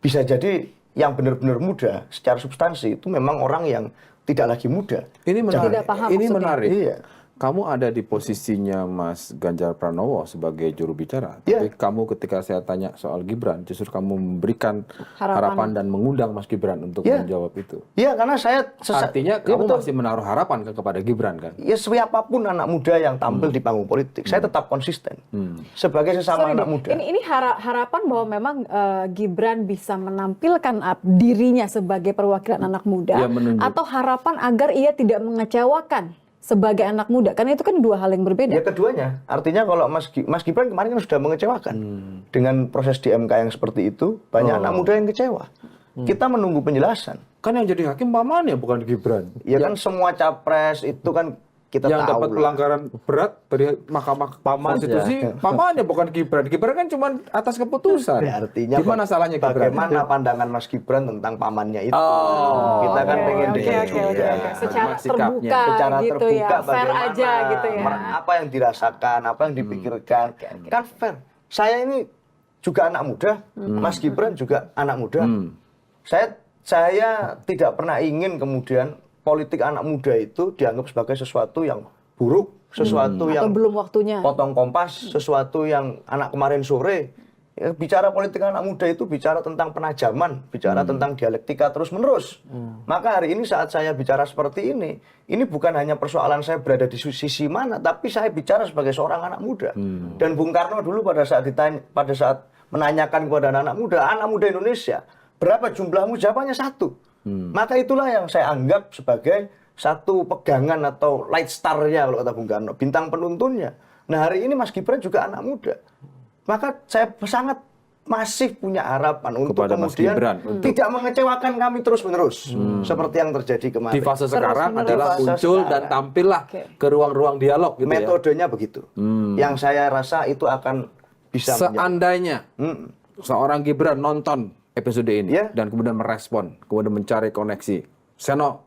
Bisa jadi yang benar-benar muda secara substansi itu memang orang yang tidak lagi muda. Ini menarik. Tidak paham Ini maksudnya. menarik. Iya. Kamu ada di posisinya Mas Ganjar Pranowo sebagai juru bicara. Iya. Tapi kamu ketika saya tanya soal Gibran, justru kamu memberikan Harapan. harapan dan mengundang Mas Gibran untuk Iya. menjawab itu. Iya, karena saya Artinya Iya, kamu betul. masih menaruh harapan kepada Gibran kan? Ya siapapun anak muda yang tampil di panggung politik, saya tetap konsisten sebagai sesama Sorry anak deh, muda. Ini harapan bahwa memang Gibran bisa menampilkan dirinya sebagai perwakilan anak muda, Ya, menunjuk. atau harapan agar ia tidak mengecewakan sebagai anak muda, karena itu kan dua hal yang berbeda. Ya keduanya, artinya kalau Mas Gibran kemarin kan sudah mengecewakan dengan proses di MK yang seperti itu, banyak anak muda yang kecewa. Kita menunggu penjelasan. Kan yang jadi hakim pamannya bukan Gibran. Ya kan semua capres itu kan kita Yang tahu dapat lah. pelanggaran berat dari Mahkamah Konstitusi, pamannya bukan Gibran. Gibran kan cuma atas keputusan. Ya, artinya gimana salahnya Gibran? bagaimana pandangan Mas Gibran tentang pamannya itu. Oh, Kita kan Oke, pengen oke, dengar oke, juga. oke. Secara Gimana sikapnya? terbuka, Secara gitu terbuka ya, fair bagaimana, aja gitu ya. apa yang dirasakan, apa yang dipikirkan, kan fair. Saya ini juga anak muda, Mas Gibran juga anak muda. Saya tidak pernah ingin kemudian politik anak muda itu dianggap sebagai sesuatu yang buruk, sesuatu Atau yang belum waktunya. potong kompas, sesuatu yang anak kemarin sore. Ya, bicara politik anak muda itu bicara tentang penajaman, bicara tentang dialektika terus-menerus. Maka hari ini saat saya bicara seperti ini bukan hanya persoalan saya berada di sisi mana, tapi saya bicara sebagai seorang anak muda. Dan Bung Karno dulu pada saat menanyakan kepada anak muda Indonesia, berapa jumlahmu? Jawabannya 1. Maka itulah yang saya anggap sebagai satu pegangan atau light star-nya kalau kata Bung Karno, bintang penuntunnya. Nah hari ini Mas Gibran juga anak muda. Maka saya sangat masih punya harapan untuk Kepada Mas kemudian Gibran, tidak mengecewakan kami terus-menerus seperti yang terjadi kemarin. Di fase sekarang Terus-menerus. adalah Di fase muncul dan sekarang. tampillah ke ruang-ruang dialog gitu ya. Metodenya begitu. Yang saya rasa itu akan bisa Seandainya seorang Gibran nonton episode ini Ya. dan kemudian merespon, kemudian mencari koneksi, Seno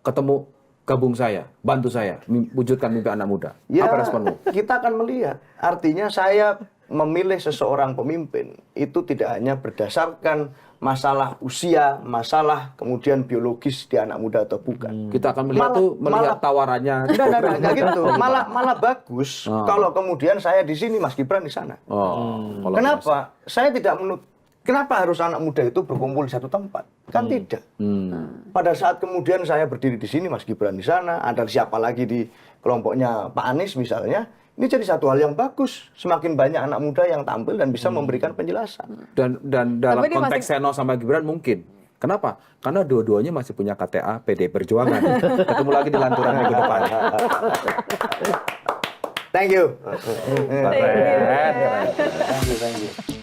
ketemu, gabung saya, bantu saya, wujudkan mimpi anak muda. Ya, Apa responmu? kita akan melihat. Artinya saya memilih seseorang pemimpin itu tidak hanya berdasarkan masalah usia, masalah kemudian biologis di anak muda atau bukan. Kita akan melihat melihat tawarannya. Enggak gitu. Malah bagus kalau kemudian saya di sini, Mas Gibran di sana. Kalau Kenapa? Saya tidak Kenapa harus anak muda itu berkumpul di satu tempat? Kan tidak. Pada saat kemudian saya berdiri di sini, Mas Gibran di sana, ada siapa lagi di kelompoknya Pak Anies misalnya, ini jadi satu hal yang bagus. Semakin banyak anak muda yang tampil dan bisa memberikan penjelasan. Dan dalam Tapi dia konteks Seno sama Gibran mungkin. Kenapa? Karena dua-duanya masih punya KTA PD Perjuangan. Ketemu lagi di lanturan minggu depan. Thank you. Keren. Thank you.